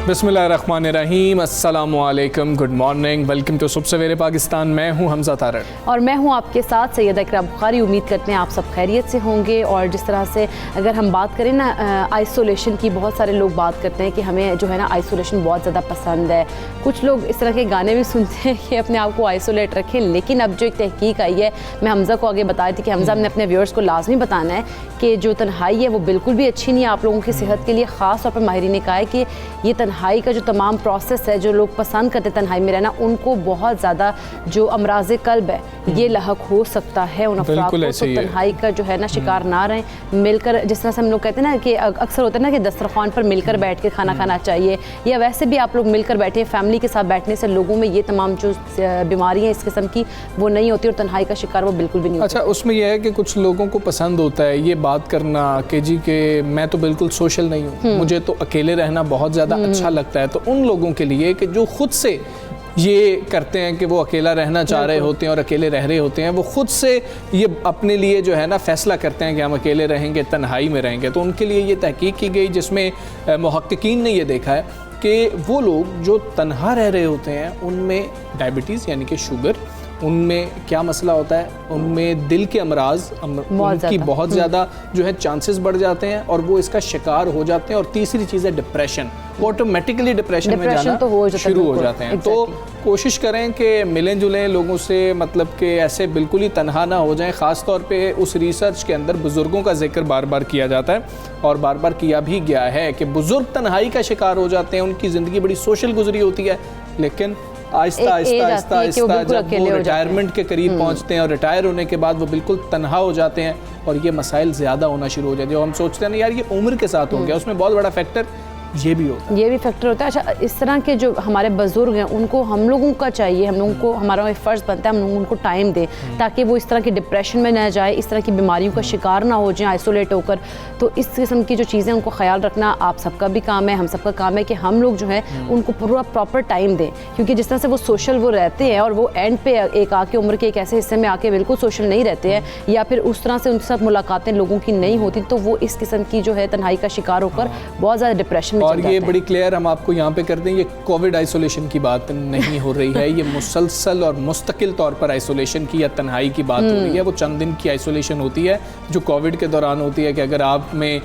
बिस्मिल्लाहिर्रहमानिर्रहीम, अस्सलामुअलैकुम, good morning, welcome to सुबह सवेरे पाकिस्तान। मैं हूं हमजा तारड़ और मैं हूं आपके साथ सैयदा इकरा बुखारी। उम्मीद करते हैं आप सब खैरियत से होंगे। और जिस तरह से अगर हम बात करें ना आइसोलेशन की, बहुत सारे लोग बात करते हैं कि हमें जो है ना आइसोलेशन बहुत ज़्यादा पसंद है। कुछ लोग इस तरह के गाने भी सुनते हैं कि अपने आप को आइसोलेट रखें। लेकिन अब जो एक तहकीक आई है, मैं हमजा को आगे बताई थी कि हमजा ने अपने व्यूअर्स को लाजमी बताना है कि जो तन्हाई है वो बिल्कुल भी अच्छी नहीं है आप लोगों की सेहत के लिए। ख़ास तौर पर माहिरीन ने कहा है कि ये तन्हाई का जो तमाम प्रोसेस है, जो लोग पसंद करते हैं तन्हाई में रहना, उनको बहुत ज़्यादा जो अमराज़े कल्ब है ये लाहक हो सकता है उन अफराद को। तो तन्हाई का जो है ना शिकार ना रहें, मिलकर, जिस तरह से हम लोग कहते हैं ना कि अक्सर होता है ना कि दस्तरखान पर मिलकर बैठ के खाना खाना चाहिए, या वैसे भी आप लोग मिलकर बैठे, फैमिली के साथ बैठने से लोगों में ये तमाम जो बीमारियाँ इस किस्म की वो नहीं होती और तन्हाई का शिकार वो बिल्कुल भी नहीं होता। अच्छा, उसमें यह है कि कुछ लोगों को पसंद होता है ये बात करना कि जी के मैं तो बिल्कुल सोशल नहीं हूँ, मुझे तो अकेले रहना बहुत ज़्यादा अच्छा लगता है। तो उन लोगों के लिए कि जो खुद से ये करते हैं कि वो अकेला रहना चाह रहे होते हैं और अकेले रह रहे होते हैं, वो खुद से ये अपने लिए जो है ना फैसला करते हैं कि हम अकेले रहेंगे, तन्हाई में रहेंगे। तो उनके लिए ये तहकीक की गई जिसमें मुहक्किकीन ने ये देखा है कि वो लोग जो तन्हा रह रहे होते हैं उनमें डायबिटीज़ यानी कि शुगर, उनमें क्या मसला होता है, उनमें दिल के अमराज उनकी बहुत ज़्यादा जो है चांसेस बढ़ जाते हैं और वो इसका शिकार हो जाते हैं। और तीसरी चीज़ है डिप्रेशन, वो ऑटोमेटिकली डिप्रेशन में जाना तो शुरू हो जाते हैं। तो कोशिश करें कि मिलें जुलें लोगों से, मतलब कि ऐसे बिल्कुल ही तन्हा ना हो जाएं। ख़ास तौर पे उस रिसर्च के अंदर बुज़ुर्गों का जिक्र बार बार किया जाता है और बार बार किया भी गया है कि बुज़ुर्ग तन्हाई का शिकार हो जाते हैं। उनकी ज़िंदगी बड़ी सोशल गुजरी होती है, लेकिन आहिस्ता आहिस्ता जब वो रिटायरमेंट के करीब पहुंचते हैं और रिटायर होने के बाद वो बिल्कुल तन्हा हो जाते हैं और ये मसाइल ज़्यादा होना शुरू हो जाते हैं। जो हम सोचते हैं ना यार ये उम्र के साथ हो गया, उसमें बहुत बड़ा फैक्टर ये भी होता है, ये भी फैक्टर होता है। अच्छा, इस तरह के जो हमारे बुजुर्ग हैं उनको हम लोगों का चाहिए, हम लोगों को, हमारा फ़र्ज़ बनता है हम लोग उनको टाइम दें ताकि वो इस तरह के डिप्रेशन में ना जाए, इस तरह की बीमारियों का शिकार ना हो जाए आइसोलेट होकर। तो इस किस्म की जो चीज़ें उनको ख्याल रखना आप सबका भी काम है, हम सबका काम है कि हम लोग जो है उनको पूरा प्रॉपर टाइम दें। क्योंकि जिस तरह से वो सोशल वो रहते हैं और वो एंड पे एक आके उम्र के एक ऐसे हिस्से में आके बिल्कुल सोशल नहीं रहते हैं, या फिर उस तरह से उनके साथ मुलाकातें लोगों की नहीं होती, तो वो इस किस्म की जो है तन्हाई का शिकार होकर बहुत ज़्यादा डिप्रेशन में। और ये बड़ी क्लियर हम आपको यहाँ पे कर दें, ये कोविड आइसोलेशन की बात नहीं हो रही है, ये मुसलसल और मुस्तकिल तौर पर आइसोलेशन की या तन्हाई की बात हो रही है। वो चंद दिन की आइसोलेशन होती है जो कोविड के दौरान होती है कि अगर आप में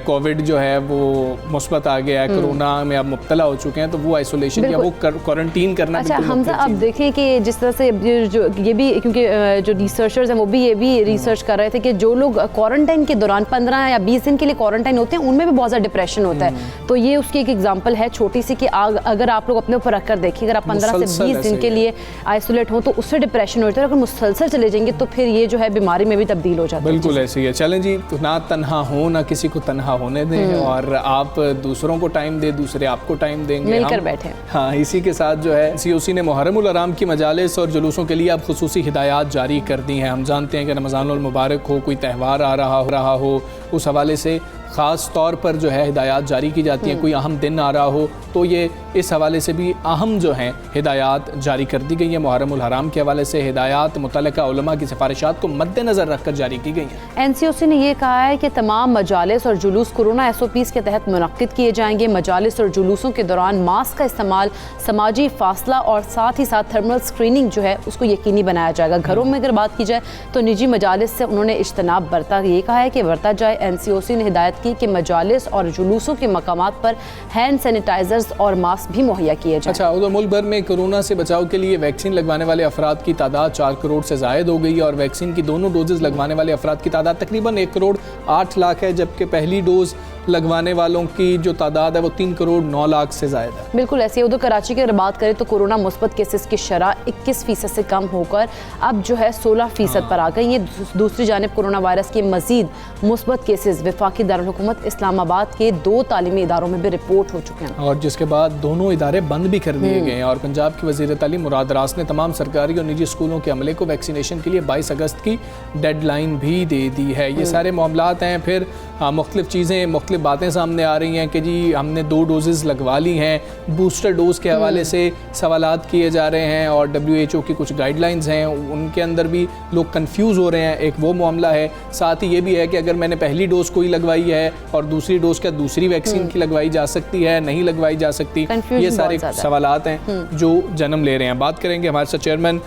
कोविड जो है वो मुस्बत आ गया है, कोरोना में आप मुब्तला हो चुके हैं, तो वो आइसोलेशन या वो क्वारंटीन करना। अच्छा हमजा, अब देखिए कि जिस तरह से जो ये भी, क्योंकि जो रिसर्चर्स हैं वो भी ये भी रिसर्च कर रहे थे कि जो लोग क्वारंटाइन के दौरान 15 या 20 दिन के लिए क्वारंटाइन होते हैं उनमें भी बहुत ज़्यादा डिप्रेशन होता है। तो ये उसकी एक एग्जाम्पल है छोटी सी कि अगर आप लोग अपने ऊपर रखकर देखिए, अगर आप 15 से 20 दिन के लिए आइसोलेट हो तो उससे डिप्रेशन होता है। अगर मुसलसल चले जाएंगे तो फिर ये जो है बीमारी में भी तब्दील हो जाता है। बिल्कुल ऐसे ही है। चलें जी, ना तन्हा हो, ना किसी को तन्हा होने दें और आप दूसरों को टाइम दें, दूसरे आपको टाइम देंगे, मिलकर बैठे। हाँ, इसी के साथ जो है सीओसी ने मुहर्रमुल हराम की मजालिस और जुलूसों के लिए अब खुसूसी हिदायत जारी कर दी हैं। हम जानते हैं कि रमज़ानुल मुबारक हो, कोई त्यौहार आ रहा हो, उस हवाले से ख़ास तौर पर जो है हिदायत जारी की जाती हैं। कोई अहम दिन आ रहा हो तो ये इस हवाले से भी अहम जो हैं हिदायत जारी कर दी गई हैं। मुहर्रमुल हराम के हवाले से हिदायत मुतल्लिका उलमा की सिफारिशात को मद्देनज़र रखकर जारी की गई हैं। NCOC ने यह कहा है कि तमाम मजालिस और जुलूस कोरोना SOPs के तहत मुनक्किद किए जाएंगे। मजालिस और जुलूसों के दौरान मास्क का इस्तेमाल, समाजी फासला और साथ ही साथ थर्मल स्क्रीनिंग जो है उसको यकीनी बनाया जाएगा। घरों में अगर बात की जाए तो निजी मजालिस से उन्होंने इज्तनाब बरता, ये कहा है कि बरता जाए। NCOC ने हिदायत की कि मजालिस और जुलूसों के मकामात पर हैंड सैनिटाइजर्स और मास्क भी मुहैया किए जाएं। अच्छा, उधर मुल्क भर में कोरोना से बचाव के लिए वैक्सीन लगवाने वाले अफराद की तादाद 4 करोड़ से ज़ायद हो गई है और वैक्सीन की दोनों डोजेज़ लगवाने वाले अफराद की तादाद तकरीबन 1 करोड़ 8 लाख है, जबकि पहली डोज लगवाने वालों की जो तादाद है वो 3 करोड़ 9 लाख से ज़ायद है। बिल्कुल ऐसे ही। उधर कराची की अगर बात करें तो कोरोना मुस्बत केसेस की शरह 21% से कम होकर अब जो है 16% पर आ गई। ये दूसरी जानिब कोरोना वायरस के मजीद मुस्बत केसेस वफाकी दारुल दारुल-हुकूमत इस्लामाबाद के 2 तालीमी इदारों में भी रिपोर्ट हो चुके हैं और जिसके बाद दोनों इदारे बंद भी कर दिए गए हैं। और पंजाब के वज़ीर तालीम मुराद रास ने तमाम सरकारी और निजी स्कूलों के अमले को वैक्सीनेशन के लिए 22 अगस्त की डेडलाइन भी दे दी है। ये सारे मामलात हैं। फिर मुख्तलिफ चीज़ें, मुख्तलिफ बातें सामने आ रही हैं कि जी हमने 2 डोजेज़ लगवा ली हैं। बूस्टर डोज के हवाले से सवालात किए जा रहे हैं और WHO की कुछ गाइडलाइंस हैं, उनके अंदर भी लोग कंफ्यूज हो रहे हैं। एक वो मामला है। साथ ही ये भी है कि अगर मैंने पहली डोज कोई लगवाई है और दूसरी डोज क्या दूसरी वैक्सीन की लगवाई जा सकती है, नहीं लगवाई जा सकती, ये सारे सवालात हैं जो जन्म ले रहे हैं। बात करेंगे, हमारे साथ chairman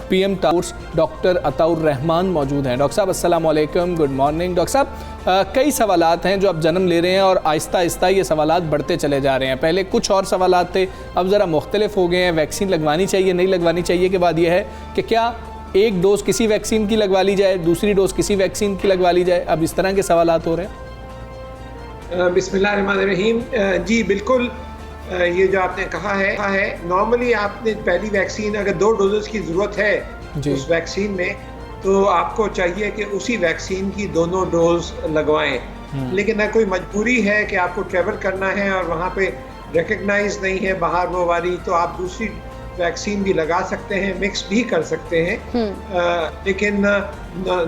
PM towers doctor Ataur Rahman मौजूद हैं। डॉक्टर साहब अस्सलाम वालेकुम, गुड मॉर्निंग। डॉक्टर साहब, कई सवालात हैं जो अब जन्म ले रहे हैं और आहिस्ता आहिस्ता ये सवालात बढ़ते चले जा रहे हैं। पहले कुछ और सवालात थे, अब ज़रा मुख्तलिफ हो गए हैं। वैक्सीन लगवानी चाहिए, नहीं लगवानी चाहिए के बाद ये है कि क्या एक डोज़ किसी वैक्सीन की लगवा ली जाए, दूसरी डोज़ किसी वैक्सीन की लगवा ली जाए। अब इस तरह के सवालात हो रहे हैं। बिस्मिल्लाहिर्रहमानिर्रहीम। जी बिल्कुल, ये जो आपने कहा है नॉर्मली आपने पहली वैक्सीन अगर 2 डोजेस की ज़रूरत है उस वैक्सीन में, तो आपको चाहिए कि उसी वैक्सीन की दोनों डोज लगवाएं। लेकिन अगर कोई मजबूरी है कि आपको ट्रैवल करना है और वहाँ पे रिकग्नाइज नहीं है बाहर वो वाली, तो आप दूसरी वैक्सीन भी लगा सकते हैं, मिक्स भी कर सकते हैं। लेकिन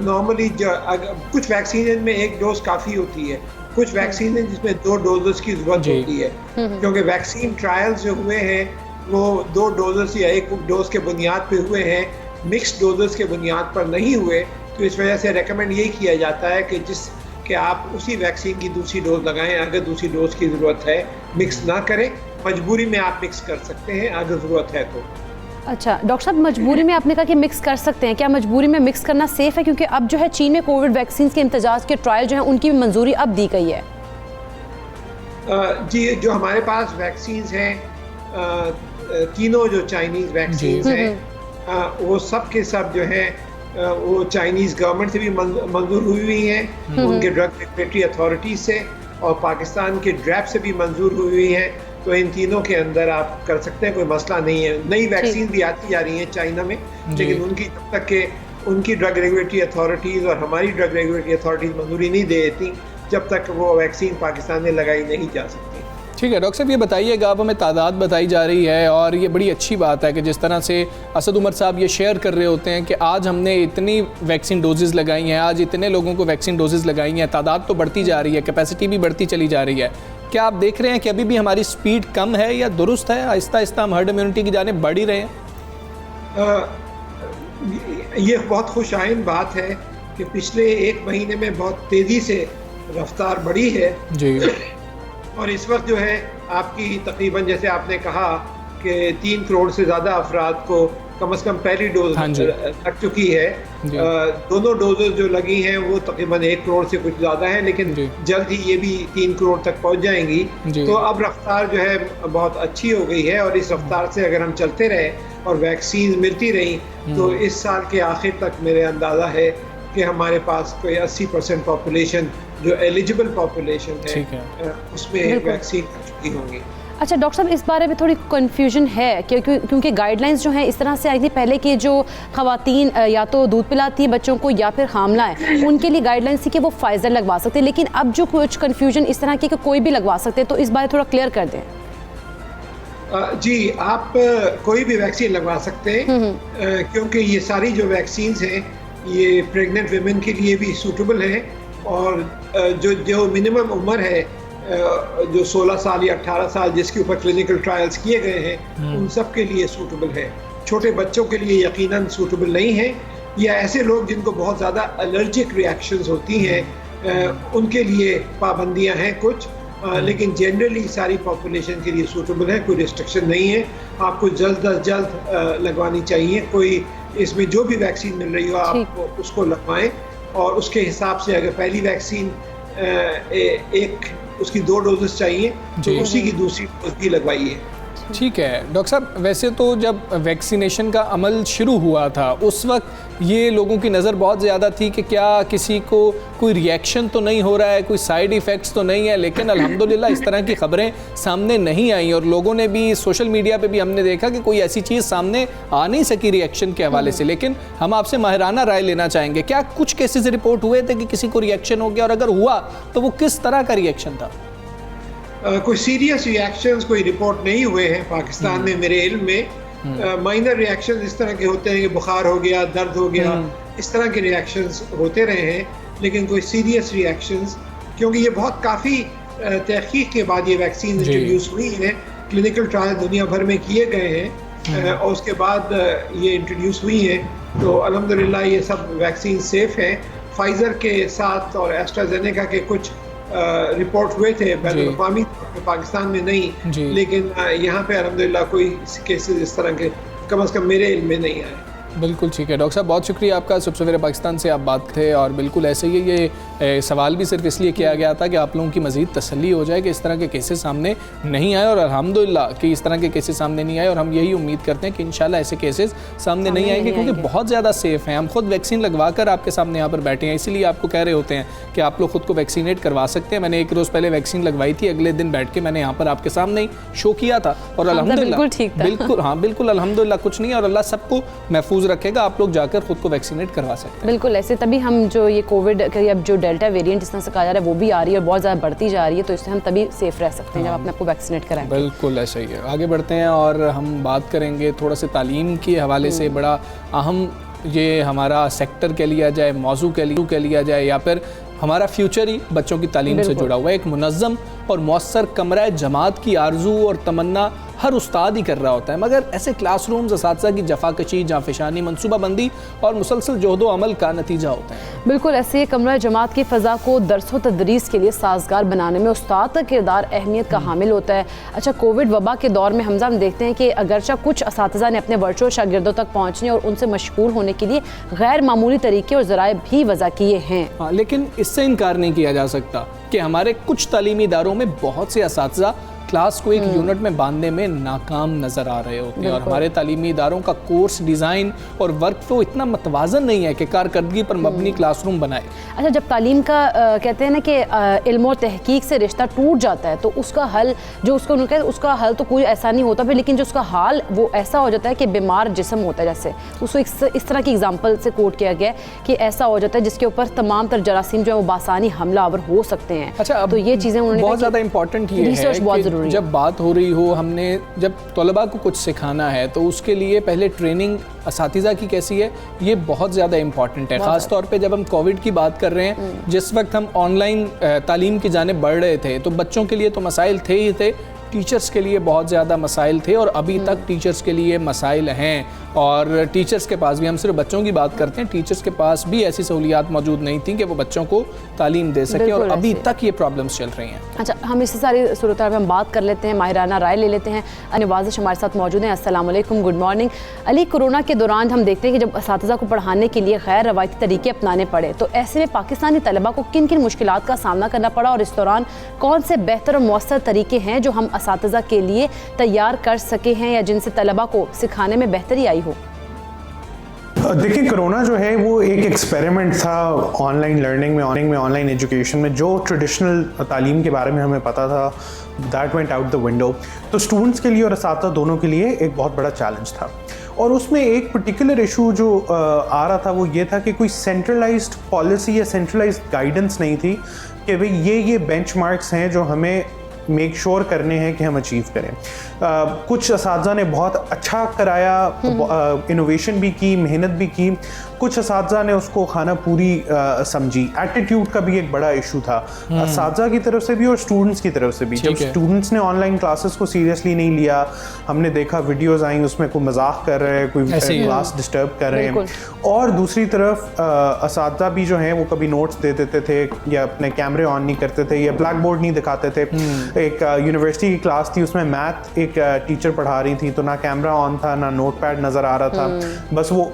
नॉर्मली कुछ वैक्सीन में 1 डोज काफ़ी होती है, कुछ वैक्सीन है जिसमें 2 डोजेस की जरूरत होती है, क्योंकि वैक्सीन ट्रायल्स जो हुए हैं वो 2 डोजेस या 1 डोज के बुनियाद पे हुए हैं, मिक्स डोजेस के बुनियाद पर नहीं हुए। तो इस वजह से रेकमेंड यही किया जाता है कि आप उसी वैक्सीन की दूसरी डोज लगाएं। अगर दूसरी डोज की ज़रूरत है मिक्स ना करें, मजबूरी में आप मिक्स कर सकते हैं अगर ज़रूरत है तो। अच्छा डॉक्टर साहब, मजबूरी में आपने कहा कि मिक्स कर सकते हैं, क्या मजबूरी में मिक्स करना सेफ है? क्योंकि अब जो है चीन में कोविड वैक्सीन के इम्तजाज के ट्रायल जो है उनकी भी मंजूरी अब दी गई है। जी, जो हमारे पास वैक्सीन्स हैं, तीनों जो चाइनीज़ वैक्सीन्स हैं, वो सब के सब जो हैं वो चाइनीज़ गवर्नमेंट से भी मंजूर हुई हैं, उनके ड्रग रेगुलेटरी अथॉरिटीज़ से, और पाकिस्तान के ड्रैप से भी मंजूर हुई हैं। तो इन तीनों के अंदर आप कर सकते हैं, कोई मसला नहीं है। नई वैक्सीन भी आती जा रही हैं चाइना में, लेकिन उनकी जब तक के उनकी ड्रग रेगुलेटरी अथॉरिटीज़ और हमारी ड्रग रेगुलेटरी अथॉरिटीज़ मंजूरी नहीं दे देती, जब तक वो वैक्सीन पाकिस्तान में लगाई नहीं जा सकती। ठीक है डॉक्टर साहब, ये बताइएगा, अब हमें तादाद बताई जा रही है और ये बड़ी अच्छी बात है कि जिस तरह से असद उमर साहब ये शेयर कर रहे होते हैं कि आज हमने इतनी वैक्सीन डोजेज़ लगाई हैं, आज इतने लोगों को वैक्सीन डोजेज़ लगाई हैं, तादाद तो बढ़ती जा रही है, कैपेसिटी भी बढ़ती चली जा रही है। क्या आप देख रहे हैं कि अभी भी हमारी स्पीड कम है या दुरुस्त है? आहिस्ता आहिस्ता हम हर्ड इम्यूनिटी की जानिब बढ़ ही रहे हैं। ये बहुत खुशाइन बात है कि पिछले 1 महीने में बहुत तेज़ी से रफ्तार बढ़ी है जी। और इस वक्त जो है आपकी तकरीबन, जैसे आपने कहा कि 3 करोड़ से ज़्यादा अफराद को कम से कम पहली डोज लग चुकी है। दोनों डोजेज जो लगी हैं वो तकरीबन 1 करोड़ से कुछ ज़्यादा है, लेकिन जल्द ही ये भी 3 करोड़ तक पहुंच जाएंगी। तो अब रफ्तार जो है बहुत अच्छी हो गई है, और इस रफ्तार से अगर हम चलते रहे और वैक्सीन मिलती रही तो इस साल के आखिर तक मेरे अंदाज़ा है कि हमारे पास कोई 80% पॉपुलेशन जो एलिजिबल पॉपुलेशन है उसमें वैक्सीन कर चुकी होंगी। अच्छा डॉक्टर साहब, इस बारे में थोड़ी कन्फ्यूजन है क्योंकि गाइडलाइंस जो हैं इस तरह से आई थी पहले कि जो ख़वातीन या तो दूध पिलाती हैं बच्चों को या फिर हामला है उनके लिए गाइडलाइंस थी कि वो फाइज़र लगवा सकते हैं, लेकिन अब जो कुछ कन्फ्यूजन इस तरह की कि कोई भी लगवा सकते हैं, तो इस बारे थोड़ा क्लियर कर दें। जी, आप कोई भी वैक्सीन लगवा सकते हैं, क्योंकि ये सारी जो वैक्सीन्स हैं ये प्रेग्नेंट वीमेन के लिए भी सूटेबल हैं, और जो मिनिमम उम्र है जो 16 साल या 18 साल जिसके ऊपर क्लिनिकल ट्रायल्स किए गए हैं उन सब के लिए सूटेबल है। छोटे बच्चों के लिए यकीनन सूटेबल नहीं है, या ऐसे लोग जिनको बहुत ज़्यादा एलर्जिक रिएक्शंस होती हैं उनके लिए पाबंदियां हैं कुछ, लेकिन जनरली सारी पॉपुलेशन के लिए सूटेबल है, कोई रिस्ट्रिक्शन नहीं है। आपको जल्द अज जल्द लगवानी चाहिए, कोई इसमें जो भी वैक्सीन मिल रही हो आप उसको लगवाएं, और उसके हिसाब से अगर पहली वैक्सीन उसकी 2 डोजेस चाहिए तो उसी की दूसरी डोज भी लगवाइए। ठीक है डॉक्टर साहब, वैसे तो जब वैक्सीनेशन का अमल शुरू हुआ था उस वक्त ये लोगों की नज़र बहुत ज़्यादा थी कि क्या किसी को कोई रिएक्शन तो नहीं हो रहा है, कोई साइड इफ़ेक्ट्स तो नहीं है, लेकिन अल्हम्दुलिल्लाह इस तरह की खबरें सामने नहीं आई और लोगों ने भी सोशल मीडिया पे भी हमने देखा कि कोई ऐसी चीज़ सामने आ नहीं सकी रिएक्शन के हवाले से। लेकिन हम आपसे माहिराना राय लेना चाहेंगे, क्या कुछ केसेस रिपोर्ट हुए थे कि किसी को रिएक्शन हो गया, और अगर हुआ तो वो किस तरह का रिएक्शन था? कोई सीरियस रिएक्शंस कोई रिपोर्ट नहीं हुए हैं पाकिस्तान में मेरे इल्म में। माइनर रिएक्शंस इस तरह के होते हैं कि बुखार हो गया, दर्द हो गया, इस तरह के रिएक्शंस होते रहे हैं, लेकिन कोई सीरियस रिएक्शंस, क्योंकि ये बहुत काफ़ी तहकीक के बाद ये वैक्सीन इंट्रोड्यूस हुई है, क्लिनिकल ट्रायल दुनिया भर में किए गए हैं और उसके बाद ये इंट्रोड्यूस हुई है। तो अल्हम्दुलिल्लाह ये सब वैक्सीन सेफ़ हैं। फाइज़र के साथ और एस्ट्राजेनेका के कुछ रिपोर्ट हुए थे बैनुल-अक़वामी, पाकिस्तान में नहीं, लेकिन यहाँ पे अल्हम्दुलिल्लाह कोई केसेस इस तरह के कम से कम मेरे इल्म में नहीं आए। बिल्कुल ठीक है डॉक्टर साहब, बहुत शुक्रिया आपका। सवेरे पाकिस्तान से आप बात थे और बिल्कुल ऐसे ही ये सवाल भी सिर्फ इसलिए किया गया था कि आप लोगों की मज़ीद तसल्ली हो जाए कि इस तरह के केसेस सामने नहीं आए, और अल्हम्दुलिल्लाह कि इस तरह के केसेस सामने नहीं आए, और हम यही उम्मीद करते हैं कि इंशाल्लाह ऐसे केसेस सामने नहीं आएंगे, क्योंकि बहुत ज़्यादा सेफ़ हैं। हम खुद वैक्सीन लगवा कर आपके सामने यहाँ पर बैठे हैं, इसीलिए आपको कह रहे होते हैं कि आप लोग खुद को वैक्सीनेट करवा सकते हैं। मैंने एक रोज़ पहले वैक्सीन लगवाई थी, अगले दिन बैठ के मैंने यहाँ पर आपके सामने ही शो किया था, और अल्हम्दुलिल्लाह बिल्कुल हाँ बिल्कुल अल्हम्दुलिल्लाह कुछ नहीं है, और अल्लाह सबको महफूज रखेगा। आप लोग जाकर खुद को वैक्सीनेट करवा सकते हैं। बिल्कुल ऐसे तभी हम जो ये कोविड अब जो डेल्टा वेरिएंट जिस तरह से कहा जा रहा है वो भी आ रही है और बहुत ज़्यादा बढ़ती जा रही है, तो इससे हम तभी सेफ रह सकते हैं जब अपने आपको वैक्सीनेट कराएं। बिल्कुल ऐसा ही है। आगे बढ़ते हैं और हम बात करेंगे थोड़ा सा तालीम के हवाले से। बड़ा अहम ये हमारा सेक्टर कह लिया जाए, मौजू कह लिया जाए, या फिर हमारा फ्यूचर ही बच्चों की तालीम से जुड़ा हुआ है। एक मुनज़्ज़म और मौसर कमरा जमात की आरजू और तमन्ना हर उस्ताद ही कर रहा होता है, मगर ऐसे क्लासरूम्स असातिज़ा की जफाकशी, जाफिशानी, मनसूबाबंदी और मुसलसल जोहदो अमल का नतीजा होता है। बिल्कुल ऐसे कमरा जमात की फ़ज़ा को दरस व तदरीस के लिए साजगार बनाने में उस्ताद का किरदार अहमियत का हामिल होता है। अच्छा, कोविड वबा के दौर में हम देखते हैं कि अगरचा कुछ असातिज़ा ने अपने वर्चुअल शागिर्दों तक पहुँचने और उनसे मशगूल होने के लिए गैर मामूली तरीके और ज़राए भी वज़ा किए हैं। हाँ, लेकिन इससे इनकार नहीं किया जा सकता कि हमारे कुछ तालीमी इदारों में बहुत से असातिज़ा क्लास को एक यूनिट में बांधने में नाकाम नज़र आ रहे होते हैं, और हमारे तालीमी इदारों का कोर्स डिज़ाइन और वर्क फ्लो इतना मतवाजन नहीं है कि कारकर्दगी पर मबनी क्लासरूम बनाए। अच्छा, जब तालीम का कहते हैं ना कि इल्म और तहकीक से रिश्ता टूट जाता है तो उसका हल जो उसको उन्होंने कहा उसका हल तो कोई ऐसा नहीं होता फिर, लेकिन जो उसका हाल वो ऐसा हो जाता है कि बीमार जिस्म होता है, जैसे उसको इस तरह की एग्जाम्पल से कोट किया गया है कि ऐसा हो जाता है जिसके ऊपर तमाम तर जरासीम जो है वो बासानी हमलावर हो सकते हैं। अच्छा, तो ये चीज़ें उन्होंने बहुत ज़्यादा इंपॉर्टेंट ये है कि जब बात हो रही हो, हमने जब तलबा को कुछ सिखाना है तो उसके लिए पहले ट्रेनिंग असातिज़ा की कैसी है ये बहुत ज़्यादा इंपॉर्टेंट है। ख़ास तौर पे जब हम कोविड की बात कर रहे हैं, जिस वक्त हम ऑनलाइन तालीम की जानिब बढ़ रहे थे तो बच्चों के लिए तो मसाइल थे ही थे, टीचर्स के लिए बहुत ज़्यादा मसाइल थे, और अभी तक टीचर्स के लिए मसाइल हैं। और टीचर्स के पास भी, हम सिर्फ बच्चों की बात करते हैं, टीचर्स के पास भी ऐसी सहूलियात मौजूद नहीं थी कि वो बच्चों को तालीम दे सकें, और अभी तक ये प्रॉब्लम्स चल रही हैं। अच्छा, हम इसी सारी सूरत में हम बात कर लेते हैं, माहिराना राय ले लेते हैं। नवाज़िश हमारे साथ मौजूद हैं। अस्सलाम वालेकुम, गुड मॉर्निंग। अली, कोरोना के दौरान हम देखते हैं कि जब असातिज़ा को पढ़ाने के लिए गैर रवायती तरीके अपनाने पड़े, तो ऐसे में पाकिस्तानी तलबा को किन किन मुश्किलात का सामना करना पड़ा, और इस दौरान कौन से बेहतर और मौसर तरीके हैं जो हम असातिज़ा के लिए तैयार कर सके हैं या जिनसे तलबा को सिखाने में बेहतरी आई हो? देखिए, कोरोना जो है वो एक एक्सपेरिमेंट था ऑनलाइन लर्निंग में, ऑनलाइन एजुकेशन में। जो ट्रेडिशनल तालीम के बारे में हमें पता था that went out the window. तो स्टूडेंट्स के लिए और असातिज़ा दोनों के लिए एक बहुत बड़ा चैलेंज था, और उसमें एक पर्टिकुलर इशू जो आ रहा था वो ये था कि कोई सेंट्रलाइज्ड पॉलिसी या सेंट्रलाइज्ड गाइडेंस नहीं थी कि भाई ये बेंचमार्क्स हैं जो हमें मेक श्योर करने हैं कि हम अचीव करें। कुछ असातिज़ा ने बहुत अच्छा कराया, इनोवेशन भी की, मेहनत भी की। कुछ असातिज़ा ने उसको खाना पूरी समझी। एटीट्यूड का भी एक बड़ा इशू था असातिज़ा की तरफ से भी और स्टूडेंट्स की तरफ से भी। जब स्टूडेंट्स ने ऑनलाइन क्लासेस को सीरियसली नहीं लिया, हमने देखा वीडियोस आई उसमें कोई मजाक कर रहे हैं, कोई क्लास डिस्टर्ब कर रहे हैं, और दूसरी तरफ असातिज़ा भी जो हैं वो कभी नोट्स दे देते थे या अपने कैमरे ऑन नहीं करते थे या ब्लैक बोर्ड नहीं दिखाते थे। एक यूनिवर्सिटी की क्लास थी, उसमें मैथ एक टीचर पढ़ा रही थी, तो ना कैमरा ऑन था ना नोट पैड नज़र आ रहा था, बस वो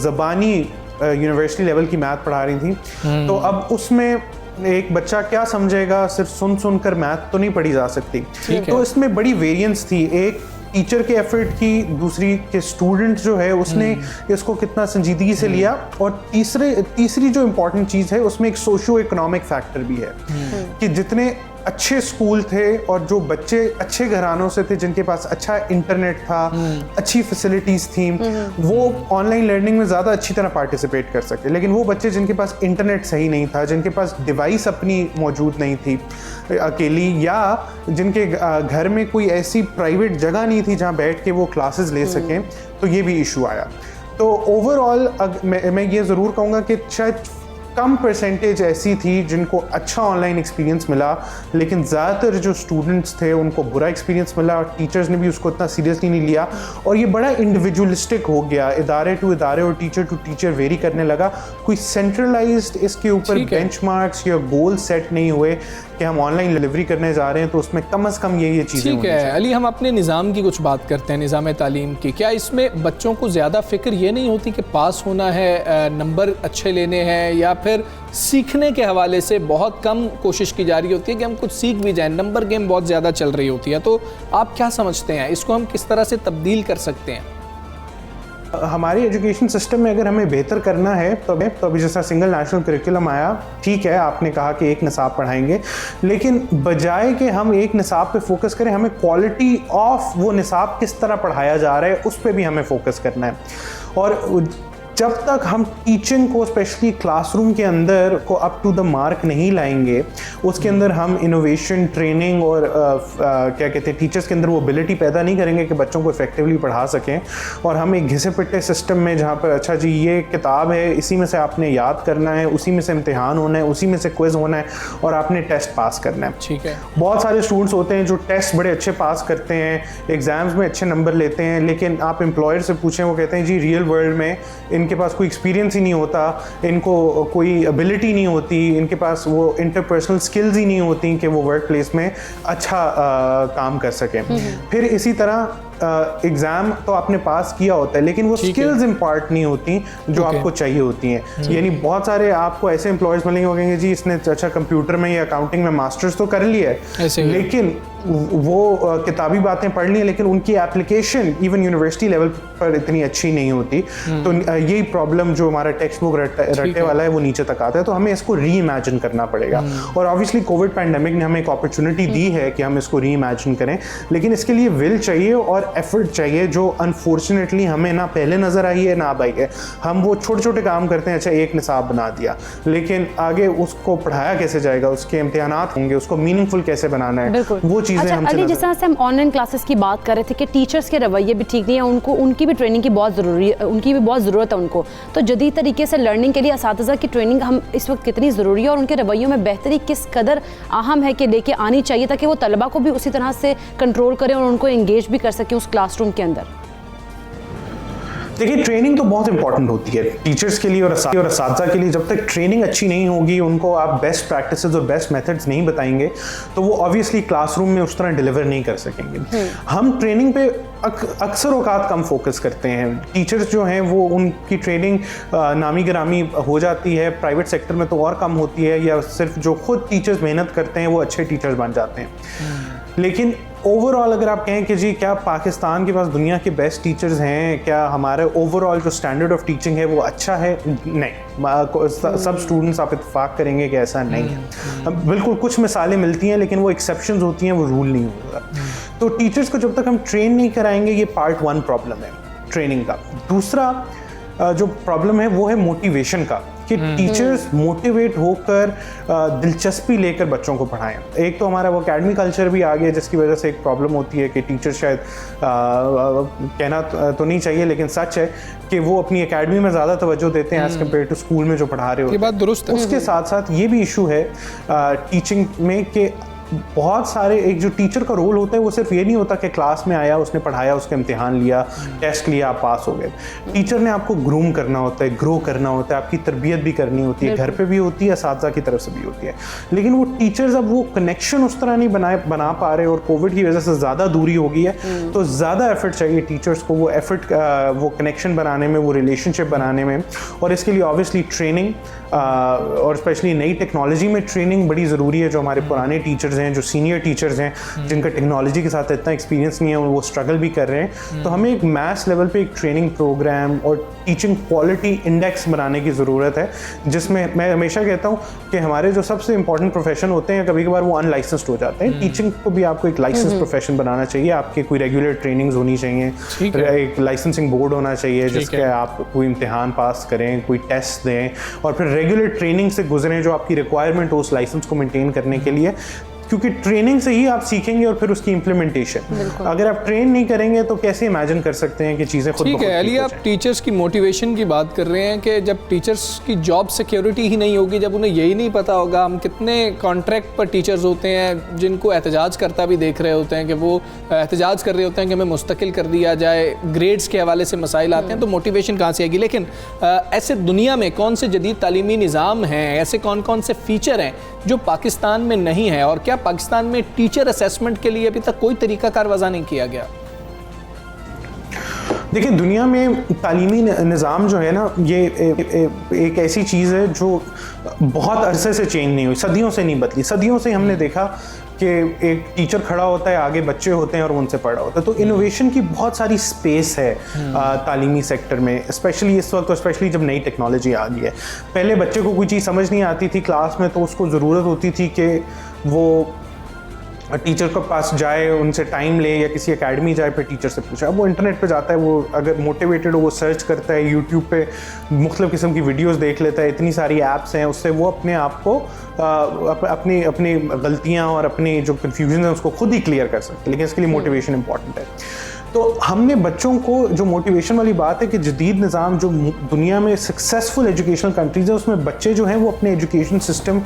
ज़बानी यूनिवर्सिटी लेवल की मैथ पढ़ा रही थी। तो अब उसमें एक बच्चा क्या समझेगा, सिर्फ सुन कर मैथ तो नहीं पढ़ी जा सकती। तो इसमें बड़ी वेरिएंस थी। एक टीचर के एफर्ट की, दूसरी के स्टूडेंट जो है उसने इसको कितना संजीदगी से लिया, और तीसरी जो इम्पोर्टेंट चीज़ है उसमें एक सोशियो इकोनॉमिक फैक्टर भी है कि जितने अच्छे स्कूल थे और जो बच्चे अच्छे घरानों से थे, जिनके पास अच्छा इंटरनेट था, अच्छी फैसिलिटीज़ थी, वो ऑनलाइन लर्निंग में ज़्यादा अच्छी तरह पार्टिसिपेट कर सके। लेकिन वो बच्चे जिनके पास इंटरनेट सही नहीं था, जिनके पास डिवाइस अपनी मौजूद नहीं थी अकेली, या जिनके घर में कोई ऐसी प्राइवेट जगह नहीं थी जहाँ बैठ के वो क्लासेस ले सकें, तो ये भी इशू आया। तो ओवरऑल मैं ये ज़रूर कहूँगा कि शायद कम परसेंटेज ऐसी थी जिनको अच्छा ऑनलाइन एक्सपीरियंस मिला, लेकिन ज़्यादातर जो स्टूडेंट्स थे उनको बुरा एक्सपीरियंस मिला, और टीचर्स ने भी उसको इतना सीरियसली नहीं लिया, और ये बड़ा इंडिविजुअलिस्टिक हो गया, इदारे टू इदारे और टीचर टू टीचर वेरी करने लगा। कोई सेंट्रलाइज्ड इसके ऊपर बेंचमार्क्स या गोल सेट नहीं हुए कि हम ऑनलाइन डिलीवरी करने जा रहे हैं, तो उसमें कम से कम ये चीज़ें। ठीक है अली, हम अपने निज़ाम की कुछ बात करते हैं, निज़ाम तालीम की। क्या इसमें बच्चों को ज़्यादा फ़िक्र ये नहीं होती कि पास होना है, नंबर अच्छे लेने हैं, या फिर सीखने के हवाले से बहुत कम कोशिश की जा रही होती है कि हम कुछ सीख भी जाएं? नंबर गेम बहुत ज़्यादा चल रही होती है, तो आप क्या समझते हैं, इसको हम किस तरह से तब्दील कर सकते हैं? हमारी एजुकेशन सिस्टम में अगर हमें बेहतर करना है तो अभी जैसा सिंगल नेशनल करिकुलम आया, ठीक है, आपने कहा कि एक निसाब पढ़ाएंगे, लेकिन बजाय कि हम एक निसाब पे फोकस करें, हमें क्वालिटी ऑफ वो निसाब किस तरह पढ़ाया जा रहा है उस पे भी हमें फोकस करना है। और जब तक हम टीचिंग को स्पेशली क्लासरूम के अंदर को अप टू द मार्क नहीं लाएंगे, उसके अंदर हम इनोवेशन, ट्रेनिंग और क्या कहते हैं, टीचर्स के अंदर वो एबिलिटी पैदा नहीं करेंगे कि बच्चों को इफेक्टिवली पढ़ा सकें, और हम एक घिसे पिटे सिस्टम में जहाँ पर अच्छा जी ये किताब है, इसी में से आपने याद करना है, उसी में से इम्तिहान होना है, उसी में से क्विज होना है, और आपने टेस्ट पास करना है। ठीक है, बहुत सारे स्टूडेंट्स होते हैं जो टेस्ट बड़े अच्छे पास करते हैं, एग्जाम्स में अच्छे नंबर लेते हैं, लेकिन आप एम्प्लॉयर से पूछें, वो कहते हैं जी रियल वर्ल्ड में इनके पास कोई एक्सपीरियंस ही नहीं होता, इनको कोई एबिलिटी नहीं होती, इनके पास वो इंटरपर्सनल स्किल्स ही नहीं होती कि वो वर्क प्लेस में अच्छा काम कर सकें। फिर इसी तरह एग्ज़ाम तो आपने पास किया होता है, लेकिन वो स्किल्स इम्पार्ट नहीं होती जो आपको चाहिए होती हैं। यानी बहुत सारे आपको ऐसे एम्प्लॉयज़ मिलेंगे, वो कहेंगे जी इसने अच्छा कंप्यूटर में या अकाउंटिंग में मास्टर्स तो कर लिया है, लेकिन वो किताबी बातें पढ़ ली हैं, लेकिन उनकी एप्लीकेशन इवन यूनिवर्सिटी लेवल पर इतनी अच्छी नहीं होती। तो यही प्रॉब्लम जो हमारा टेक्स्ट बुक रट्टे वाला है वो नीचे तक आता है। तो हमें इसको री इमेजिन करना पड़ेगा, और ऑब्वियसली कोविड पैंडेमिक ने हमें एक अपॉर्चुनिटी दी है कि हम इसको री इमेजिन करें, लेकिन इसके लिए विल चाहिए और एफर्ट चाहिए, जो अनफॉर्चुनेटली हमें ना पहले नज़र आई है ना अब आई है। हम वो छोटे छोटे काम करते हैं, अच्छा एक निसाब बना दिया, लेकिन आगे उसको पढ़ाया कैसे जाएगा, उसके इम्तिहानात होंगे, उसको मीनिंगफुल कैसे बनाना है, वो चीज़ें अली, जिस तरह से हम ऑनलाइन क्लासेस की बात कर रहे थे कि टीचर्स के रवैये भी ठीक नहीं है, उनकी भी ट्रेनिंग की बहुत ज़रूरी है, उनकी भी बहुत ज़रूरत है उनको। तो जदीद तरीके से लर्निंग के लिए असातिज़ा की ट्रेनिंग हम इस वक्त कितनी ज़रूरी है, और उनके रवैयों में बेहतरी किस कदर अहम है कि लेके आनी चाहिए, ताकि वो तलबा को भी उसी तरह से कंट्रोल करें और उनको एंगेज भी कर सकें उस क्लासरूम के अंदर। देखिए, ट्रेनिंग तो बहुत इंपॉर्टेंट होती है टीचर्स के लिए और असातिज़ा के लिए। जब तक ट्रेनिंग अच्छी नहीं होगी, उनको आप बेस्ट प्रैक्टिसेस और बेस्ट मेथड्स नहीं बताएंगे, तो वो ऑब्वियसली क्लासरूम में उस तरह डिलीवर नहीं कर सकेंगे। हम ट्रेनिंग पे अक्सर औकात कम फोकस करते हैं। टीचर्स जो हैं वो उनकी ट्रेनिंग नामी गिरामी हो जाती है, प्राइवेट सेक्टर में तो और कम होती है, या सिर्फ जो खुद टीचर्स मेहनत करते हैं वो अच्छे टीचर्स बन जाते हैं। लेकिन ओवरऑल अगर आप कहें कि जी क्या पाकिस्तान के पास दुनिया के बेस्ट टीचर्स हैं, क्या हमारे ओवरऑल जो स्टैंडर्ड ऑफ टीचिंग है वो अच्छा है, नहीं, सब स्टूडेंट्स आप इत्तेफाक करेंगे कि ऐसा नहीं है। बिल्कुल कुछ मिसालें मिलती हैं, लेकिन वो एक्सेप्शंस होती हैं, वो रूल नहीं होगा। तो टीचर्स को जब तक हम ट्रेन नहीं कराएंगे, ये पार्ट 1 प्रॉब्लम है ट्रेनिंग का। दूसरा जो प्रॉब्लम है वो है मोटिवेशन का, कि टीचर्स मोटिवेट होकर दिलचस्पी लेकर बच्चों को पढ़ाएं। एक तो हमारा वो एकेडमी कल्चर भी आ गया, जिसकी वजह से एक प्रॉब्लम होती है कि टीचर शायद कहना तो नहीं चाहिए, लेकिन सच है कि वो अपनी एकेडमी में ज़्यादा तवज्जो देते हैं एज़ कम्पेयर टू स्कूल में जो पढ़ा रहे होते हैं। ये बात दुरुस्त है। उसके साथ साथ ये भी इशू है टीचिंग में कि बहुत सारे एक जो टीचर का रोल होता है वो सिर्फ ये नहीं होता कि क्लास में आया, उसने पढ़ाया, उसका इम्तिहान लिया, टेस्ट लिया, आप पास हो गए। टीचर ने आपको ग्रूम करना होता है, ग्रो करना होता है, आपकी तरबियत भी करनी होती है, घर पे भी होती है, असातिज़ा की तरफ से भी होती है। लेकिन वो टीचर्स अब वो कनेक्शन उस तरह नहीं बना पा रहे, और कोविड की वजह से ज़्यादा दूरी हो गई है, तो ज़्यादा एफर्ट चाहिए टीचर्स को, वो एफर्ट वो कनेक्शन बनाने में, वो रिलेशनशिप बनाने में। और इसके लिए ऑब्वियसली ट्रेनिंग और स्पेशली नई टेक्नोलॉजी में ट्रेनिंग बड़ी ज़रूरी है। जो हमारे पुराने टीचर्स हैं, जो सीनियर टीचर्स हैं, जिनका टेक्नोलॉजी के साथ इतना एक्सपीरियंस नहीं है, वो स्ट्रगल भी कर रहे हैं, तो हमें एक मैथ्स लेवल पे एक ट्रेनिंग प्रोग्राम और टीचिंग क्वालिटी इंडेक्स बनाने की ज़रूरत है, जिसमें मैं हमेशा कहता हूँ कि हमारे जो सबसे इंपॉर्टेंट प्रोफेशन होते हैं कभी कभार वो अनलाइसेंस्ड हो जाते हैं। टीचिंग को भी आपको एक लाइसेंस प्रोफेशन बनाना चाहिए, आपके कोई रेगुलर ट्रेनिंग्स होनी चाहिए, एक लाइसेंसिंग बोर्ड होना चाहिए जिसके आप कोई इम्तिहान पास करें, कोई टेस्ट दें और फिर रेगुलर ट्रेनिंग से गुजरें जो आपकी रिक्वायरमेंट हो उस लाइसेंस को मेंटेन करने के लिए, क्योंकि ट्रेनिंग से ही आप सीखेंगे और फिर उसकी इम्प्लीमेंटेशन। अगर आप ट्रेन नहीं करेंगे तो कैसे इमेजिन कर सकते हैं कि चीज़ें खुद ठीक है। अली, आप टीचर्स की मोटिवेशन की बात कर रहे हैं कि जब टीचर्स की जॉब सिक्योरिटी ही नहीं होगी, जब उन्हें यही नहीं पता होगा, हम कितने कॉन्ट्रैक्ट पर टीचर्स होते हैं जिनको एहतजाज करता भी देख रहे होते हैं कि वो एहतजाज कर रहे होते हैं कि हमें मुस्तकिल कर दिया जाए, ग्रेड्स के हवाले से मसाइल आते हैं, तो मोटिवेशन कहाँ से आएगी? लेकिन ऐसे दुनिया में कौन से जदीद तालीमी निज़ाम हैं, ऐसे कौन कौन से फ़ीचर हैं जो पाकिस्तान में नहीं है, और क्या पाकिस्तान में टीचर असेसमेंट के लिए अभी तक कोई तरीकाकार वज़ा नहीं किया गया? देखिए, दुनिया में तालीमी निज़ाम जो है ना, ये एक ऐसी चीज़ है जो बहुत अरसे से चेंज नहीं हुई, सदियों से नहीं बदली। सदियों से हमने देखा कि एक टीचर खड़ा होता है, आगे बच्चे होते हैं और उनसे पढ़ा होता है। तो इनोवेशन की बहुत सारी स्पेस है तालीमी सेक्टर में, स्पेशली इस वक्त, स्पेशली जब नई टेक्नोलॉजी आ गई है। पहले बच्चे को कोई चीज़ समझ नहीं आती थी क्लास में, तो उसको ज़रूरत होती थी कि वो टीचर के पास जाए, उनसे टाइम ले, या किसी एकेडमी जाए, फिर टीचर से पूछे। अब वो इंटरनेट पे जाता है, वो अगर मोटिवेटेड हो वो सर्च करता है, यूट्यूब पे मुख्तलिफ किस्म की वीडियोस देख लेता है, इतनी सारी ऐप्स हैं, उससे वो अपने आप को अपनी अपनी गलतियाँ और अपनी जो कन्फ्यूजन है उसको खुद ही क्लियर कर सकते हैं। लेकिन इसके लिए मोटिवेशन इंपॉर्टेंट है। तो हमने बच्चों को, जो मोटिवेशन वाली बात है कि जदीद निज़ाम जो दुनिया में सक्सेसफुल एजुकेशनल कंट्रीज़ है, उसमें बच्चे जो हैं वो अपने एजुकेशन सिस्टम